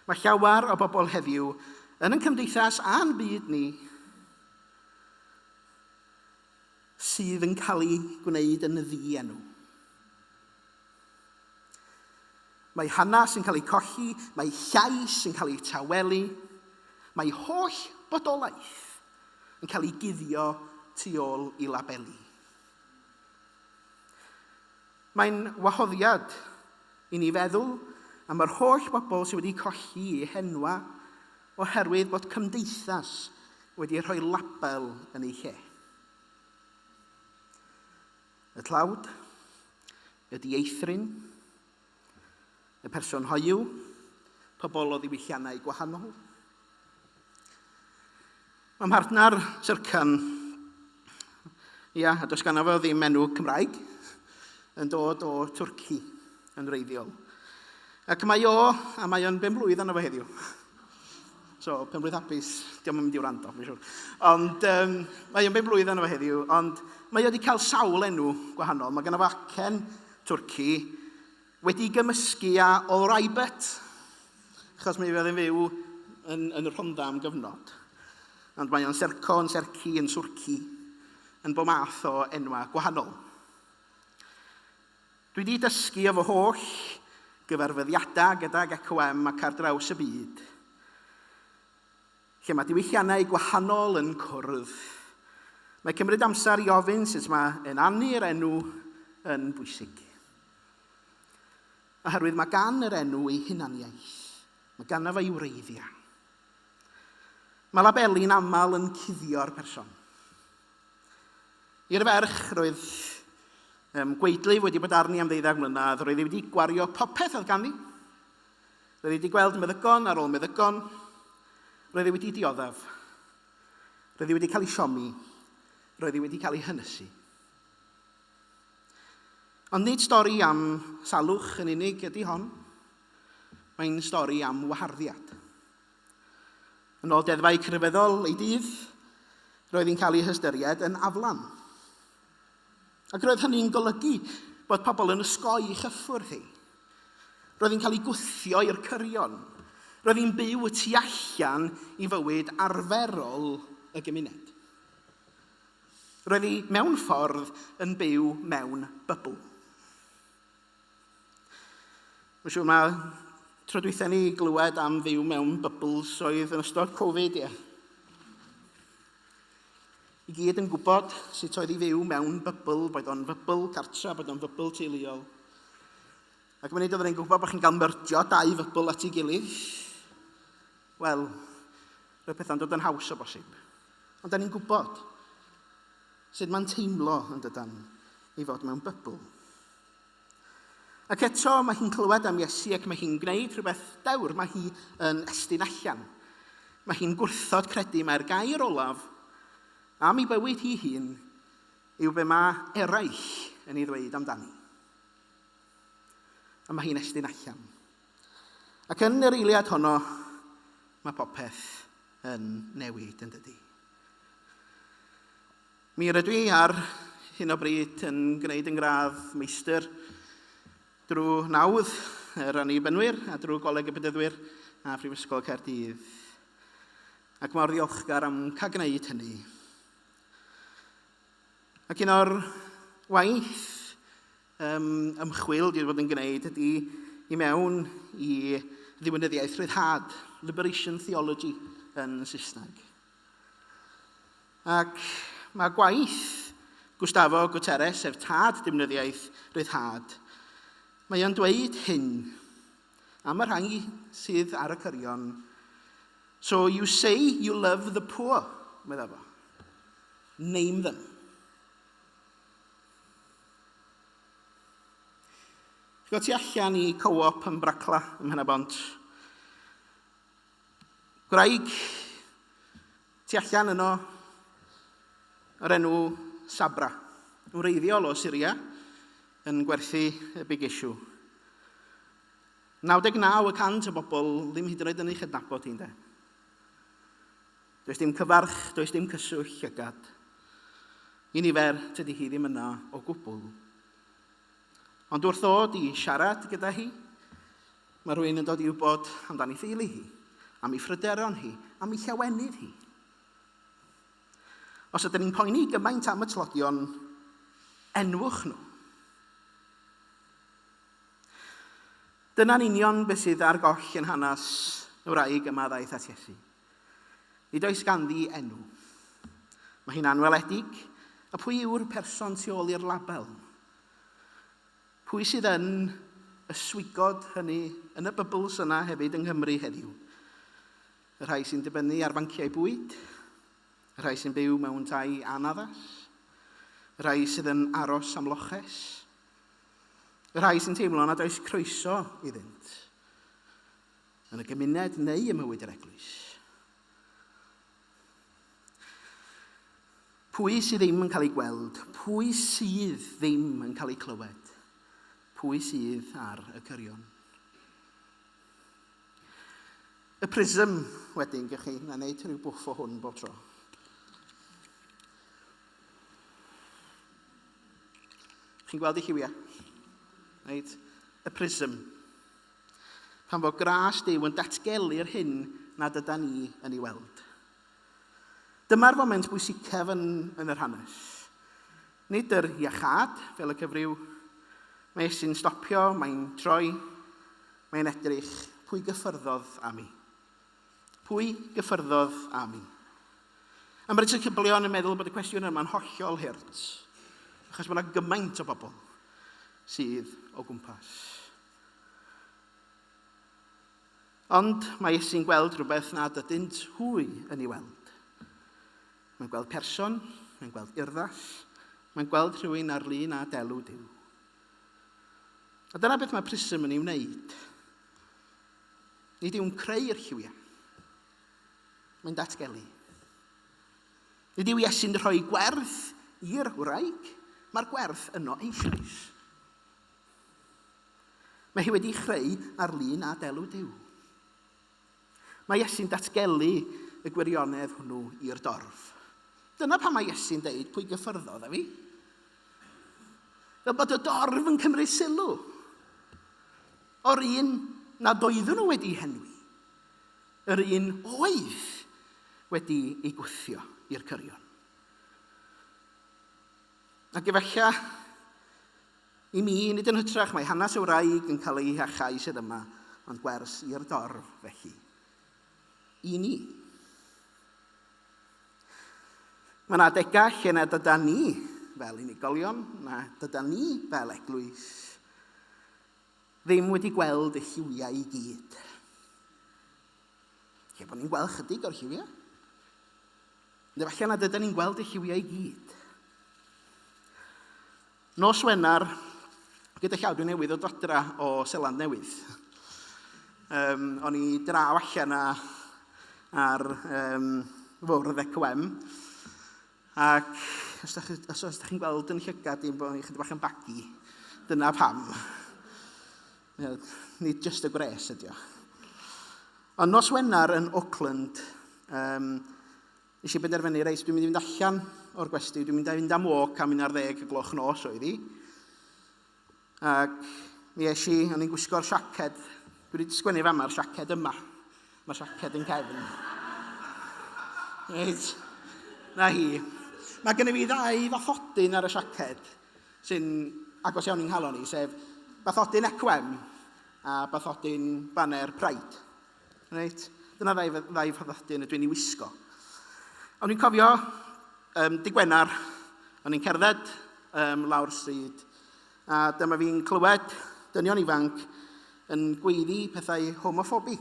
Mae llawer o bobl heddiw yn cymdeithas a'n byd ni sydd yn cael ei gwneud yn ddi-enw. Mae hanes yn cael ei colli, mae llais yn cael ei tawelu, mae holl bodolaeth yn cael ei guddio tu ôl i labelu. Mae'n wahoddiad i ni feddwl am yr holl bobl sydd wedi colli eu henwa oherwydd bod cymdeithas wedi rhoi label yn ei lle. Y tlawd, y dieithrin, y person hoiw, pobl o ddiwylliannau gwahanol. Mae mhartnar Syrcan, a does ganddo fo ddim enw Cymraeg, yn dod o Twrci yn wreiddiol. Ac mae o'n 5 blwydd arno fo heddiw. So, 5 blwydd hapus, diolch yn mynd i wrando, mae'n siŵr. Ond mae o'n 5 blwydd arno fo heddiw, ond mae o wedi cael sawl enw gwahanol. Mae ganddo fo acen Twrci wedi gymysgu â Olraibet, achos mae fe yn fyw yn y Rhondda am gyfnod. Ond mae o'n Serco, yn Serci, yn Swrci, yn bob math o enwa gwahanol. Dwi wedi dysgu o fy holl gyfarfyddiadau gyda GCOM ac ar draws y byd, lle mae diwylliannau gwahanol yn cwrdd. Mae cymryd amser i ofyn sut mae enannu'r enw yn bwysig. Oherwydd mae gan yr enw ei hunaniaeth, mae gan efo ei wreiddiau. Mae labeli'n aml yn cuddio'r person. I'r ferch roedd gweidlyf wedi bod arni am 12 mlynedd, roedd wedi gwario popeth oedd ganddi. Roedd wedi gweld meddygon ar ôl meddygon. Roedd wedi dioddef. Roedd wedi cael ei siomi. Roedd wedi cael ei hynysu. Ond nid stori am salwch yn unig ydy hon. Mae'n stori am waharddiad. Yn ôl deddfau crefyddol ei dydd, roedd hi'n cael ei hystyried yn aflan. Ac roedd hynny'n golygu bod pobl yn ysgoi i chyffwrdd hi. Roedd hi'n cael ei gwthio i'r cyrion. Roedd hi'n byw y tu allan i fywyd arferol y gymuned. Roedd hi mewn ffordd yn byw mewn bybl. Mae'n siŵr mae tro dwytha ni glywed am fyw mewn bybls oedd yn ystod Covid, I gyd yn gwybod sut oedd I fyw mewn bybl, boed o'n fybl cartra, boed o'n fybl teuluol. Ac mae'n nid oedden ni'n gwybod bod chi'n cael myrdio 2 fybl at ei gilydd. Wel, roedd pethau'n dod yn haws o bosib. Ond da ni'n gwybod sut mae'n teimlo yn dydan I fod mewn bybl. Ac eto mae hi'n clywed am Iesu ac mae hi'n gwneud rhywbeth dewr. Mae hi yn estyn allan. Mae hi'n gwrthod credu mae'r gair olaf am ei bywyd hi hun yw be mae eraill yn ei ddweud amdani. A mae hi'n estyn allan. Ac yn yr eiliad honno, mae popeth yn newid yn dydi. Mi rydw I ar hyn o bryd yn gwneud yn gradd meistr drwy nawdd yr annibynwyr a drwy Goleg y Bydyddwyr a Phrifysgol Caerdydd. Ac mor ddiolchgar am cael gwneud hynny. Ac un o'r waith ymchwil dwi wedi bod yn gwneud ydy I mewn I ddiwinyddiaeth ryddhad, Liberation Theology yn Saesneg. Ac mae gwaith Gustavo Guterres, sef tad diwinyddiaeth ryddhad, mae o'n dweud hyn am y rhai sydd ar y cyrion. So you say you love the poor, meddwl fo. Name them. Go tu allan I co-op yn Bracla ym Mhenabont. Gwraig tu allan yno yr enw Sabra. Wreiddiol o Syria yn gwerthu y big issue. 99% o bobl ddim hyd yn oed yn ei chydnabod hi'n de. Does dim cyfarch, does dim cyswll llygad. I nifer tydi hi ddim yna o gwbl. Ond wrth ddod I siarad gyda hi, mae rhywun yn dod I wybod amdani theulu hi, am ei ffryderon hi, am ei llawenydd hi. Os ydyn ni'n poeni gymaint am y tlodion, enwch nhw. Dyna'n union beth sydd ar goll yn hanes y wraig yma ddaeth at Iesu. Nid oes ganddi enw. Mae hi'n anweledig, a pwy yw'r person tu ôl i'r label? Pwy sydd yn yswigod hynny yn y bybls yna hefyd yng Nghymru heddiw? Y rhai sy'n dibynnu ar fanciau bwyd, y rhai sy'n byw mewn tai anaddas, y rhai sydd yn aros am loches, y rhai sy'n teimlo nad oes croeso iddynt yn y gymuned neu ym mywyd yr eglwys. Pwy sydd ddim yn cael ei gweld? Pwy sydd ddim yn cael ei clywed? Pwy sydd ar y cyrion? Y prism wedyn, gych chi, na wneud rhyw bwff o hwn bob tro. Chi'n gweld I lliwiau? Right? Y prism. Pan fod gras Duw yn datgelu'r hyn nad yda ni yn ei weld. Dyma'r foment bwysicaf yn yr hanes. Nid yr iachad, fel y cyfryw. Mae Iesu'n stopio, mae'n troi, mae'n edrych pwy gyffyrddodd am I. Pwy gyffyrddodd am I. Am rhaid y cyblion yn meddwl bod y cwestiwn yma'n hollol hirt, achos mae yna gymaint o bobl sydd o gwmpas. Ond mae Iesu'n gweld rhywbeth nad ydynt hwy yn ei weld. Mae'n gweld person, mae'n gweld urddas, mae'n gweld rhywun ar lun a delw Duw. A dyna beth mae prism yn ei wneud. Nid yw'n creu'r lliwiau. Mae'n datgelu. Nid yw Iesu'n rhoi gwerth i'r wraig, mae'r gwerth yno eisoes. Mae hi wedi chreu ar lun a delw Duw. Mae Iesu'n datgelu y gwirionedd hwnnw i'r dorf. Dyna pan mae Iesu'n deud pwy gyffyrddodd fi. Fel bod y dorf yn cymryd sylw o'r un nad oeddwn nhw wedi henwi. Yr un oedd wedi ei gwthio i'r cyrion. Ac efallai I mi nid yn hytrach mae hanes y wraig yn cael ei hachau sydd yma, ond gwers i'r dorf felly. I ni. Mae yna adegau lle na dyda ni fel unigolion, na dyda ni fel eglwys, ddim wedi gweld y lliwiau I gyd. Lle bod ni'n gweld chydig o'r lliwiau? Nid efallai na dyda ni'n gweld y lliwiau I gyd. Nos Wener, gyda llawdw newydd o dodra o Seland Newydd. O'n I draw allan ar fwrdd ECWM, ac os ydych chi'n gweld yn llygad i'n bod ni'n chydig bach yn bagi, dyna pam. Nid just y gres ydi o. Ond nos Wener yn Auckland, nes I benderfynu reis, dwi'n mynd I fynd allan o'r gwesti, dwi'n mynd I fynd am walk am 11 y gloch nos oedd I. Ac mi eis I, o'n i'n gwisgo'r siaced, dwi wedi sgwennu fa yma'r siaced yma. Mae siaced yn cefn. Na hi. Mae gen I fi 2 bathodyn ar y siaced, sy'n agos iawn i'n halon I, sef bathodyn ECWM a bathodyn banner Pride. Dyna 2 bathodyn y dwi'n I wisgo. O'n i'n cofio, dy' Gwener, o'n i'n cerdded lawr stryd, a dyma fi'n clywed dynion ifanc yn gweiddi pethau homophobig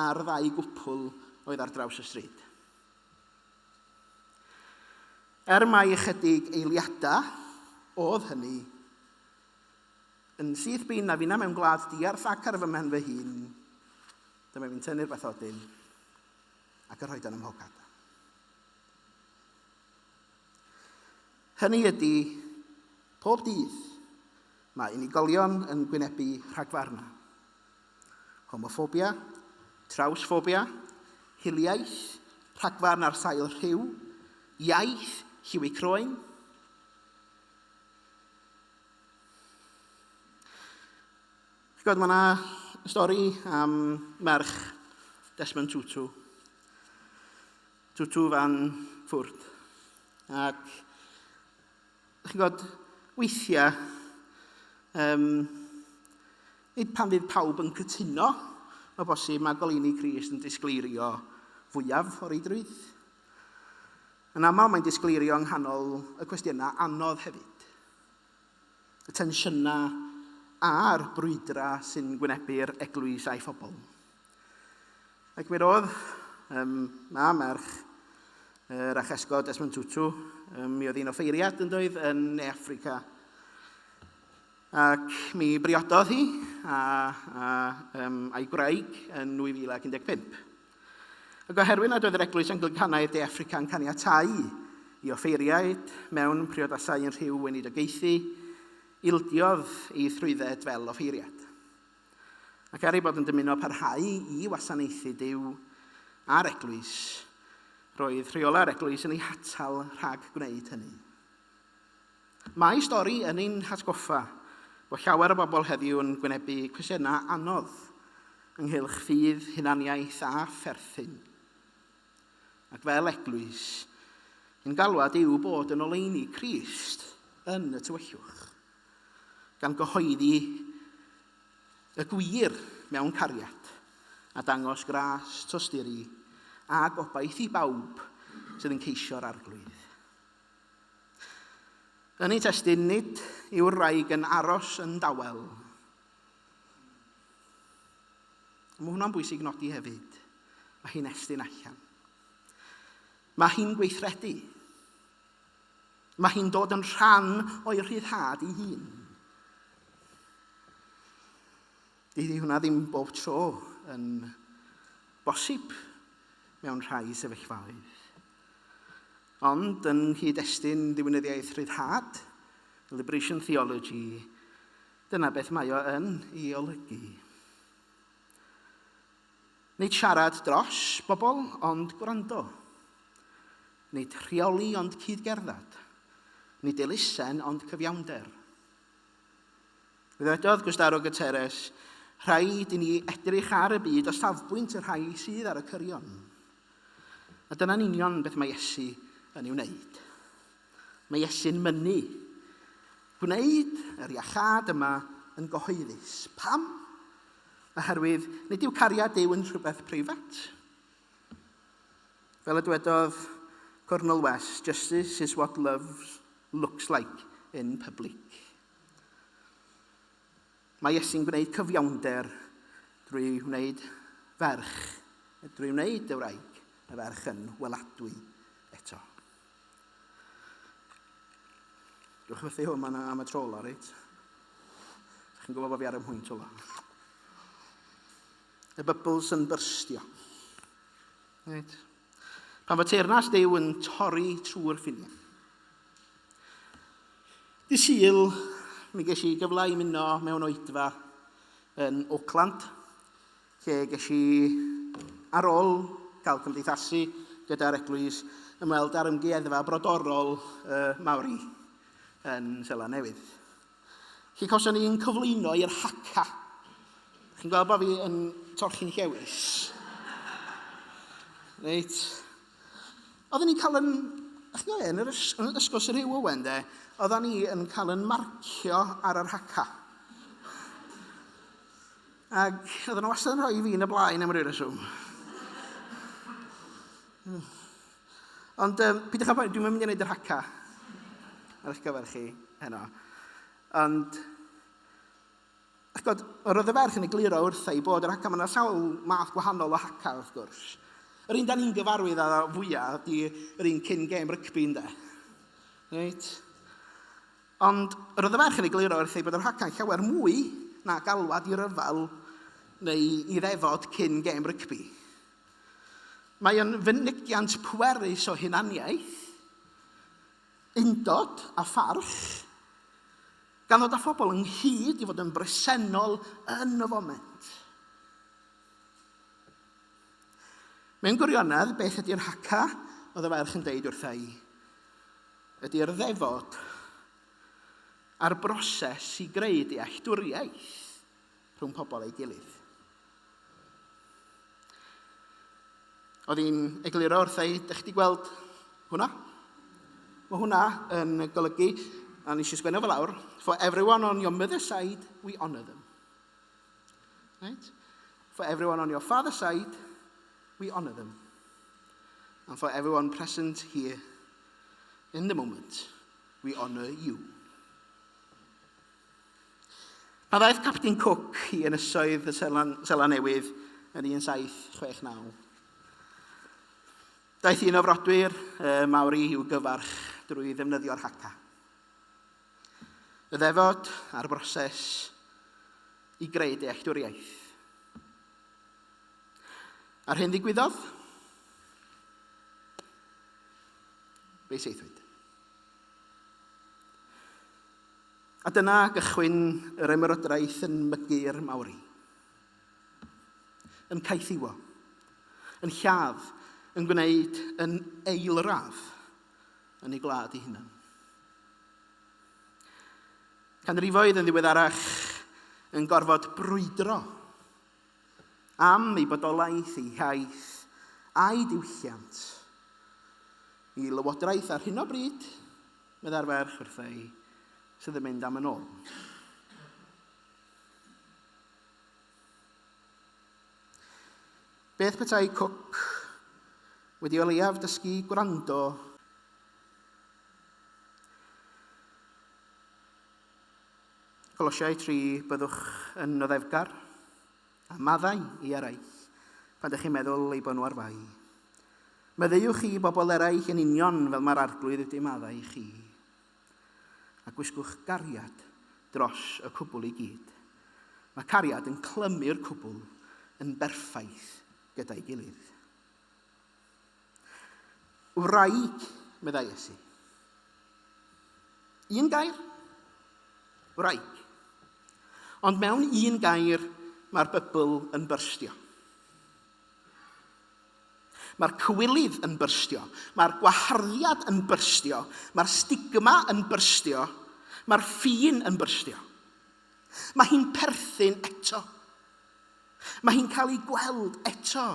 ar 2 gwpl oedd ar draws y stryd. Mai ychydig eiliadau oedd hynny, yn syth bin a finna mewn gwlad diarth ac ar fy mhen fy hun, dyma fi'n tynnu'r bathodyn ac yn rhoi yn ymhogad. Hynny ydy, pob dydd mae unigolion yn gwynebu rhagfarna. Homophobia, trawsphobia, hiliaeth, rhagfarn ar sail rhyw, iaith, lliwi croen. Mae yna stori am merch Desmond Tutu. Tutu fan Ffrwd. Ac weithiau, nid pan fydd pawb yn cytuno, o bosib mae goleuni Crist yn disgleirio fwyaf o reidrwydd. Yn aml mae'n disgleirio yng nghanol y cwestiynau anodd hefyd. Y tensiynau a'r brwydra sy'n gwynebu'r eglwys a'i phobl. Ac mi roedd ma merch yr achesgod Desmond Tutu, mi oedd un o ffeiriad yn doedd yn Africa. Ac mi briododd hi a'i gwraig yn 2015. Ac oherwydd nad oedd yr eglwys Anglicanaidd De Affrica yn caniatáu i offeiriaid mewn priodasau yn rhyw weinidogeuthi, ildiodd ei thrwydded fel offeiriad. Ac er ei bod yn dymuno parhau i wasanaethu Duw a'r eglwys, roedd rheola'r eglwys yn ei hatal rhag gwneud hynny. Mae stori yn ein hatgoffa bod llawer o bobl heddiw yn gwynebu cwestiynau anodd ynghylch ffydd, hunaniaeth a pherthyn. Ac fel eglwys, yn galwad yw bod yn oleuni Crist yn y tywyllwch, gan gyhoeddi y gwir mewn cariad a dangos gras, tosturi a gobaith i bawb sydd yn ceisio'r arglwydd. Yn ei testun, nid yw'r wraig yn aros yn dawel. Mae hwnna'n bwysig nodi hefyd. Mae hi'n estyn allan. Mae hi'n gweithredu. Mae hi'n dod yn rhan o'i rhyddhad ei hun. Dydy hwnna ddim bob tro yn bosib mewn rhai sefyllfaoedd. Ond yn nghyd-destun diwinyddiaeth rhyddhad, Liberation Theology, dyna beth mae o yn ei olygu. Nid siarad dros bobl, ond gwrando. Nid rheoli, ond cydgerddad. Nid elusen, ond cyfiawnder. Dwedodd Gwstaro Guterres, rhaid i ni edrych ar y byd o safbwynt y rhai sydd ar y cyrion. A dyna'n union beth mae Iesu yn ei wneud. Mae Iesu'n mynnu. Gwneud yr iachad yma yn gyhoeddus. Pam? Oherwydd, nid yw cariad Duw yn rhywbeth preifat. Fel y dwedodd Cornel West, justice is what love looks like in public. Mae Iesu'n gwneud cyfiawnder drwy wneud ferch, drwy wneud y wraig, y ferch yn weladwy eto. Dwi'n chwythu hwn am y trola, reit? Chi'n gwybod bod fi ar y mwynt ola. Y bubbles yn byrstio. Reit? Pan fod teyrnas Duw yn torri trwy'r ffiniau. Di Sul, mi ges i gyfle i muno mewn Oedfa yn Auckland, lle ges i ar ôl cael cymdeithasu gyda'r eglwys ymweld ar ymgeddfa brodorol Mawri yn Seland Newydd. Lle cawson ni'n cyflwyno i'r haca. Chi'n gweld bod fi yn torchi'n llewis. Reit. Oedden ni'n cael yn yr ysgol sy'n rhyw Owen, oedden ni yn cael yn marcio ar yr haca. Ac oedden nhw wastad yn rhoi fi yn y blaen am ryw reswm. Ond pidwch a dwi'n mynd i wneud yr haca ar eich gyfer chi heno. Ond roedd y ferch yn egluro wrtha i bod yr haca, mae yna sawl math gwahanol o haca wrth gwrs. Yr un da ni'n gyfarwydd â fwyaf ydy yr un cyn gêm rygbi ynde. Reit? Ond roedd y ferch yn egluro wrth ei bod yr hacan llawer mwy na galwad i ryfel neu i ddefod cyn gêm rygbi. Mae o'n fynegiant pwerus o hunaniaeth, undod a pharch, gan ddod â phobl ynghyd i fod yn bresennol yn y foment. Mewn gwirionedd, beth ydy'r haca, oedd y ferch yn deud wrtha i, ydy'r ddefod a'r broses i greu dealltwriaeth rhwng pobl ei gilydd. Oedd hi'n egluro wrtha i, ydych chi gweld hwnna? Mae hwnna yn golygu, a nes i sgwennu fel awr, for everyone on your mother's side, we honour them. Right? For everyone on your father's side, we honour them. And for everyone present here in the moment, we honour you. Pa ddaeth Captain Cook i ynysoedd y Sela Newydd yn 1769. Daeth un o frodwyr Mawri i'w gyfarch drwy ddefnyddio'r haca. Y ddefod a'r broses i greu dealltwriaeth. A'r hyn ddigwyddodd? Be seithwyd? A dyna gychwyn yr ymerodraeth yn mygu'r Mawri. Yn caethiwo, yn lladd, yn gwneud yn eilradd yn ei gwlad ei hunan. Canrifoedd yn ddiweddarach yn gorfod brwydro am ei bodolaeth, ei hiaith a'i diwylliant i lywodraeth ar hyn o bryd, meddai'r ferch wrtha i, sydd yn mynd am yn ôl. Beth petai Cook wedi o leiaf dysgu gwrando Colosiau 3, byddwch yn noddefgar a maddau i eraill pan ydych chi'n meddwl ei bod nhw ar fai. Meddeuwch chi bobl eraill yn union fel mae'r arglwydd wedi maddau i chi. A gwisgwch gariad dros y cwbl i gyd. Mae cariad yn clymu'r cwbl yn berffaith gyda'i gilydd. Wraig, meddai Iesu. Un gair, wraig. Ond mewn un gair, mae'r Bybl yn byrstio. Mae'r cywilydd yn byrstio, mae'r gwaharddiad yn byrstio, mae'r stigma yn byrstio, mae'r ffin yn byrstio. Mae hi'n perthyn eto. Mae hi'n cael ei gweld eto.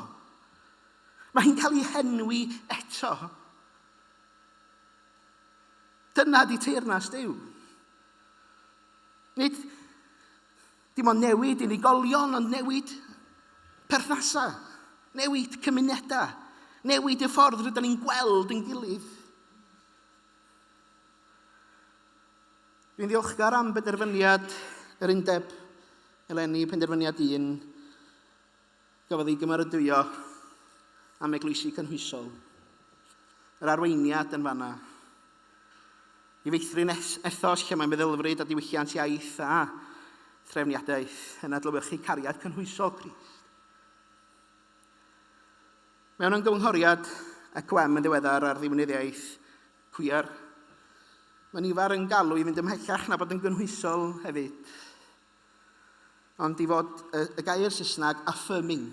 Mae hi'n cael ei henwi eto. Dyna di teyrnas Duw. Nid dim ond newid unigolion, ond newid perthnasau, newid cymunedau, newid y ffordd rydyn ni'n gweld yn gilydd. Dwi'n ddiolchgar am benderfyniad yr undeb eleni, penderfyniad 1, gafodd ei gymeradwyo am eglwysi cynhwysol. Yr arweiniad yn fanna. I feithrin ethos lle mae'n meddylfryd a diwylliant iaith a threfniadaeth yn adlewyrchu cariad cynhwysol Crist. Mewn ymgynghoriad ac wem yn ddiweddar ar ddiwinyddiaeth cwiar, mae nifer yn galw i fynd ymhellach na bod yn gynhwysol hefyd. Ond i fod y gair Saesneg affirming,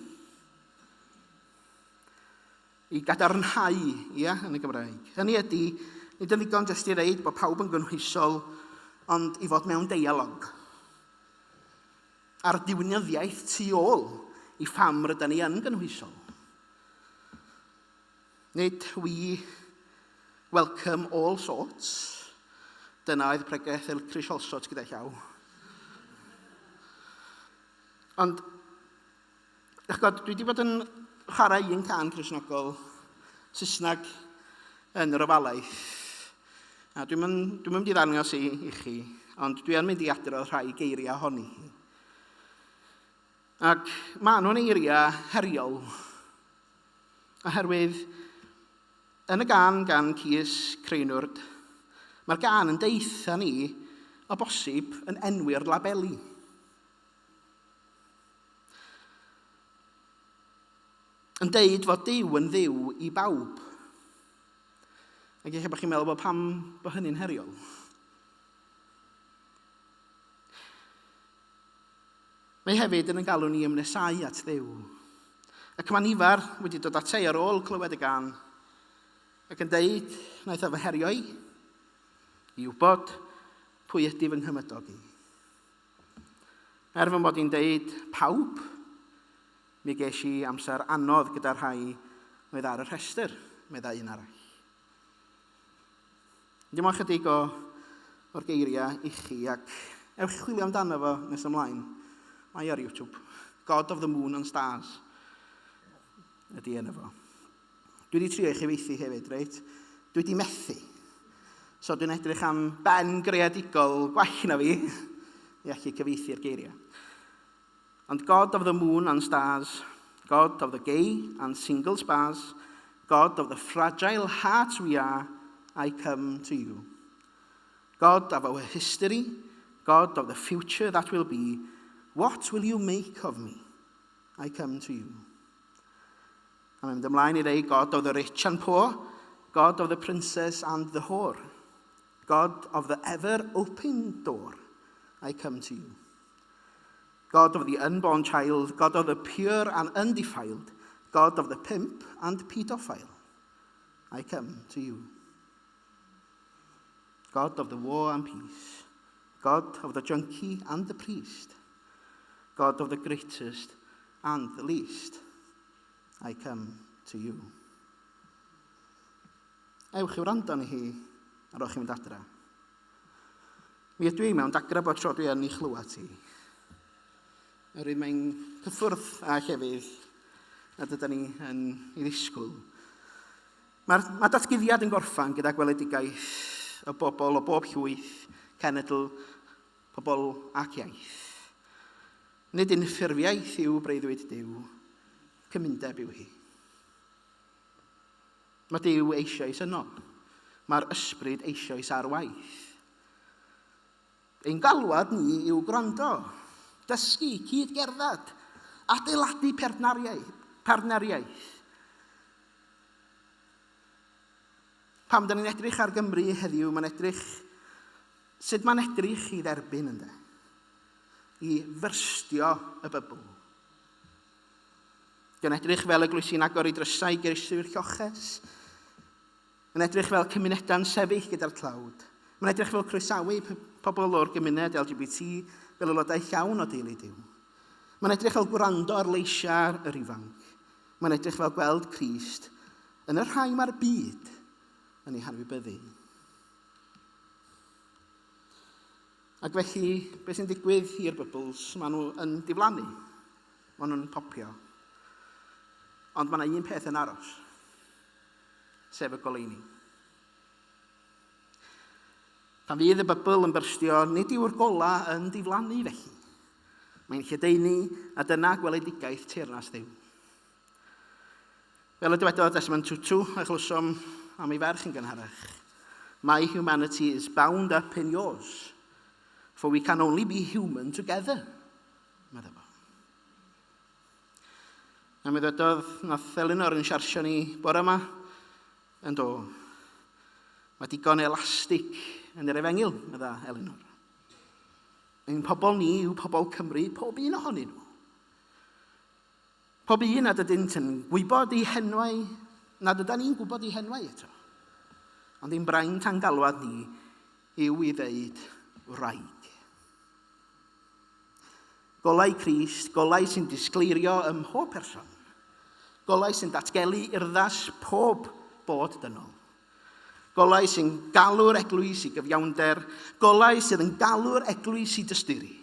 i gadarnhau, yn y Gymraeg. Hynny ydy, nid yn ddigon jyst i ddeud bod pawb yn gynhwysol, ond i fod mewn deialog. A'r diwinyddiaeth tu ôl i pham rydyn ni yn gynhwysol. Nid we welcome all sorts. Dyna oedd pregethu Chrysolsot gyda llaw. Ond, dwi wedi bod yn chwarae un can Cristnogol Saesneg yn yr ofalaeth. A dwi'n mynd i ddangos i chi, ond dwi'n mynd i adrodd rhai geiriau honni. Ac maen nhw'n eiriau heriol, oherwydd yn y gan Cys Creinwrd, mae'r gan yn deitha ni o bosib yn enwi'r labeli. Yn deud fod Duw yn dduw i bawb. Ac eich bod chi'n meddwl bod pam bod hynny'n heriol. Mae hefyd yn galw ni ymnesau at Dduw. Ac mae nifer wedi dod at ei ar ôl clywed y gan ac yn deud wnaeth o fy herio i wybod pwy ydy fy nghymydog i. Fy mod i'n deud pawb, mi ges i amser anodd gyda'r rhai oedd ar y rhestr, meddai un arall. Dim ond chydig o'r geiriau i chi, ac ewch chwilio amdano fo nes ymlaen. Mae ar YouTube. God of the Moon and Stars ydy yna fo. Dwi wedi trio i chyfeithi hefyd, reit? Dwi wedi methu. So dwi'n edrych am ben greadigol gwell na fi i allu cyfeithi i'r geiriau. And God of the moon and stars, God of the gay and single spars, God of the fragile hearts we are, I come to you. God of our history, God of the future that will be, what will you make of me? I come to you. A mae'n mynd ymlaen i ddeud God of the rich and poor, God of the princess and the whore, God of the ever-open door, I come to you. God of the unborn child, God of the pure and undefiled, God of the pimp and pedophile, I come to you. God of the war and peace, God of the junkie and the priest, God of the greatest and the least, I come to you. Ewch i'w rando ni hi, ar o'ch chi'n mynd adra. Mi ydw i mewn dagra bod tro dwi yn ei chlywed ti. Oherwydd mae'n cyffwrdd a llefydd a dyda ni yn ei ddisgwyl. Mae datguddiad yn gorffan gyda gweledigaeth o bobl o bob llwyth, cenedl, pobl ac iaith. Nid un ffurfiaeth yw breuddwyd Duw, cymundeb yw hi. Mae Duw eisoes yno. Mae'r ysbryd eisoes ar waith. Ein galwad ni yw gwrando, dysgu, cydgerdded, adeiladu partneriaeth. Pam da ni'n edrych ar Gymru heddiw, sut mae'n edrych i dderbyn ynddo? I fyrstio y bybl. Dwi'n edrych fel y glwysi'n agor i drysau geirstyr lloches. Mae'n edrych fel cymunedau'n sefyll gyda'r tlawd. Mae'n edrych fel croesawu pobl o'r gymuned LGBT fel aelodau llawn o deulu Duw. Mae'n edrych fel gwrando ar leisiau yr ifanc. Mae'n edrych fel gweld Crist yn yr rhai mae'r byd yn ei hanwybyddu. Ac felly, beth sy'n digwydd i'r bybls, maen nhw yn diflannu. Maen nhw'n popio. Ond mae yna un peth yn aros, sef y goleuni. Pan fydd y bybl yn byrstio, nid yw'r gola yn diflannu felly. Mae'n lledaenu a dyna gweledigaeth teyrnas Dduw. Fel y dywedodd Desmond Tutu, a chlwsom am ei ferch yn gynharach, my humanity is bound up in yours, for we can only be human together. Medda fo. A mi ddwedodd, nath Elinor yn siarsio ni bore yma, yn do. Mae digon elastig yn yr efengil, medda Elinor. Ein pobl ni yw pobl Cymru, pob un ohonyn nhw. Pob un nad ydynt yn gwybod eu henwau, nad ydyn ni'n gwybod eu henwau eto. Ond ein brain tan galwad ni yw i ddeud wraig. Golau Crist, golau sy'n disgleirio ym mhob person. Golau sy'n datgelu urddas pob bod dynol. Golau sy'n galw'r eglwys i gyfiawnder. Golau sydd yn galw'r eglwys i dysturi.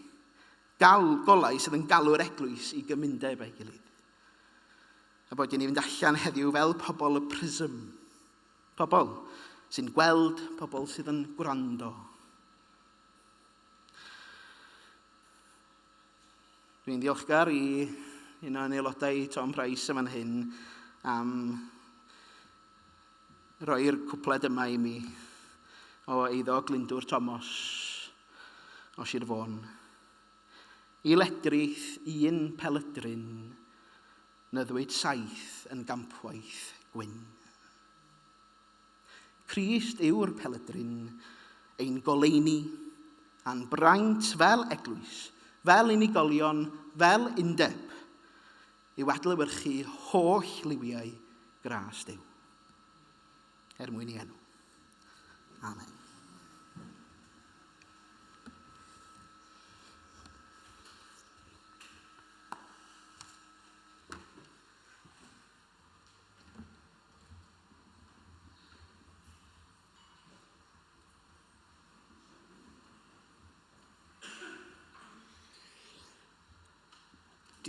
Golau sydd yn galw'r eglwys i gymundeb ei gilydd. A bod ni'n fynd allan heddiw fel pobl y prism. Pobl sy'n gweld, pobl sydd yn gwrando. Dwi'n ddiolchgar i un o'n aelodau Tom Price yma'n hyn am roi'r cwpled yma i mi o eiddo Glyndwr Thomas o Sir Fôn. I ledrith un peledryn, nyddwyd saith yn gampwaith gwyn. Crist yw'r peledryn, ein goleini, a'n braint fel eglwys, fel unigolion, fel undeb, i'w adlewyrchu holl liwiau gras Duw. Mwyn I enw. Amen.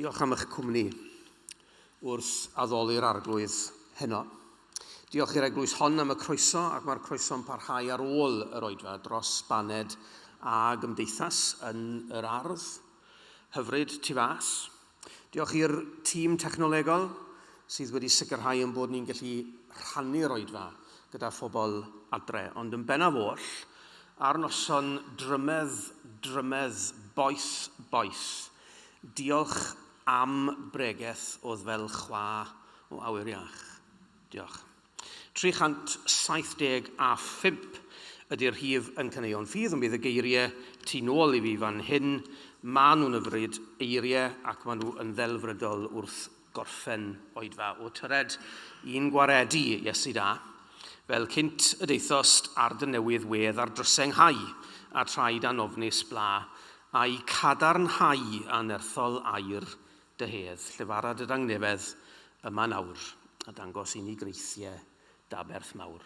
Diolch am eich cwmni wrth addoli'r arglwydd heno. Diolch i'r eglwys hon am y croeso, ac mae'r croeso'n parhau ar ôl yr oedfa dros baned a gymdeithas yn yr ardd, hyfryd tu fas. Diolch i'r tîm technolegol sydd wedi sicrhau yn bod ni'n gallu rhannu'r oedfa gyda phobl adre, ond yn bennaf oll, ar noson drymedd, boeth, diolch am bregeth oedd fel chwa o awyr iach. Diolch. 375 ydy'r hif yn caneuon ffydd, ond bydd y geiriau tu nôl I fi fan hyn. Maen nhw'n yfryd eiriau ac maen nhw yn ddelfrydol wrth gorffen oedfa o tyred un gwaredu Iesu da, fel cynt y deithost ar dy newydd wedd ar drysenghau a traed anofnus bla, a'i cadarnhau anerthol air dy hedd, llefarad y dangnefedd yma nawr, a dangos I ni greithiau daberth mawr.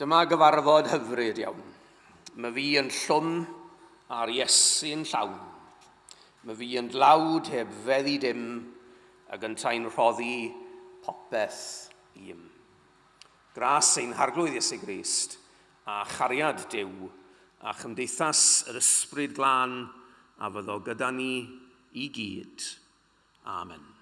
Dyma gyfarfod hyfryd iawn. Mae fi yn llwm ar Iesu'n llawn. Mae fi yn dlawd heb feddi dim ac yn ta'n rhoddi popeth i'm. Gras ein harglwydd Iesu Grist a chariad Duw a chymdeithas yr ysbryd glân a fyddo gyda ni i gyd. Amen.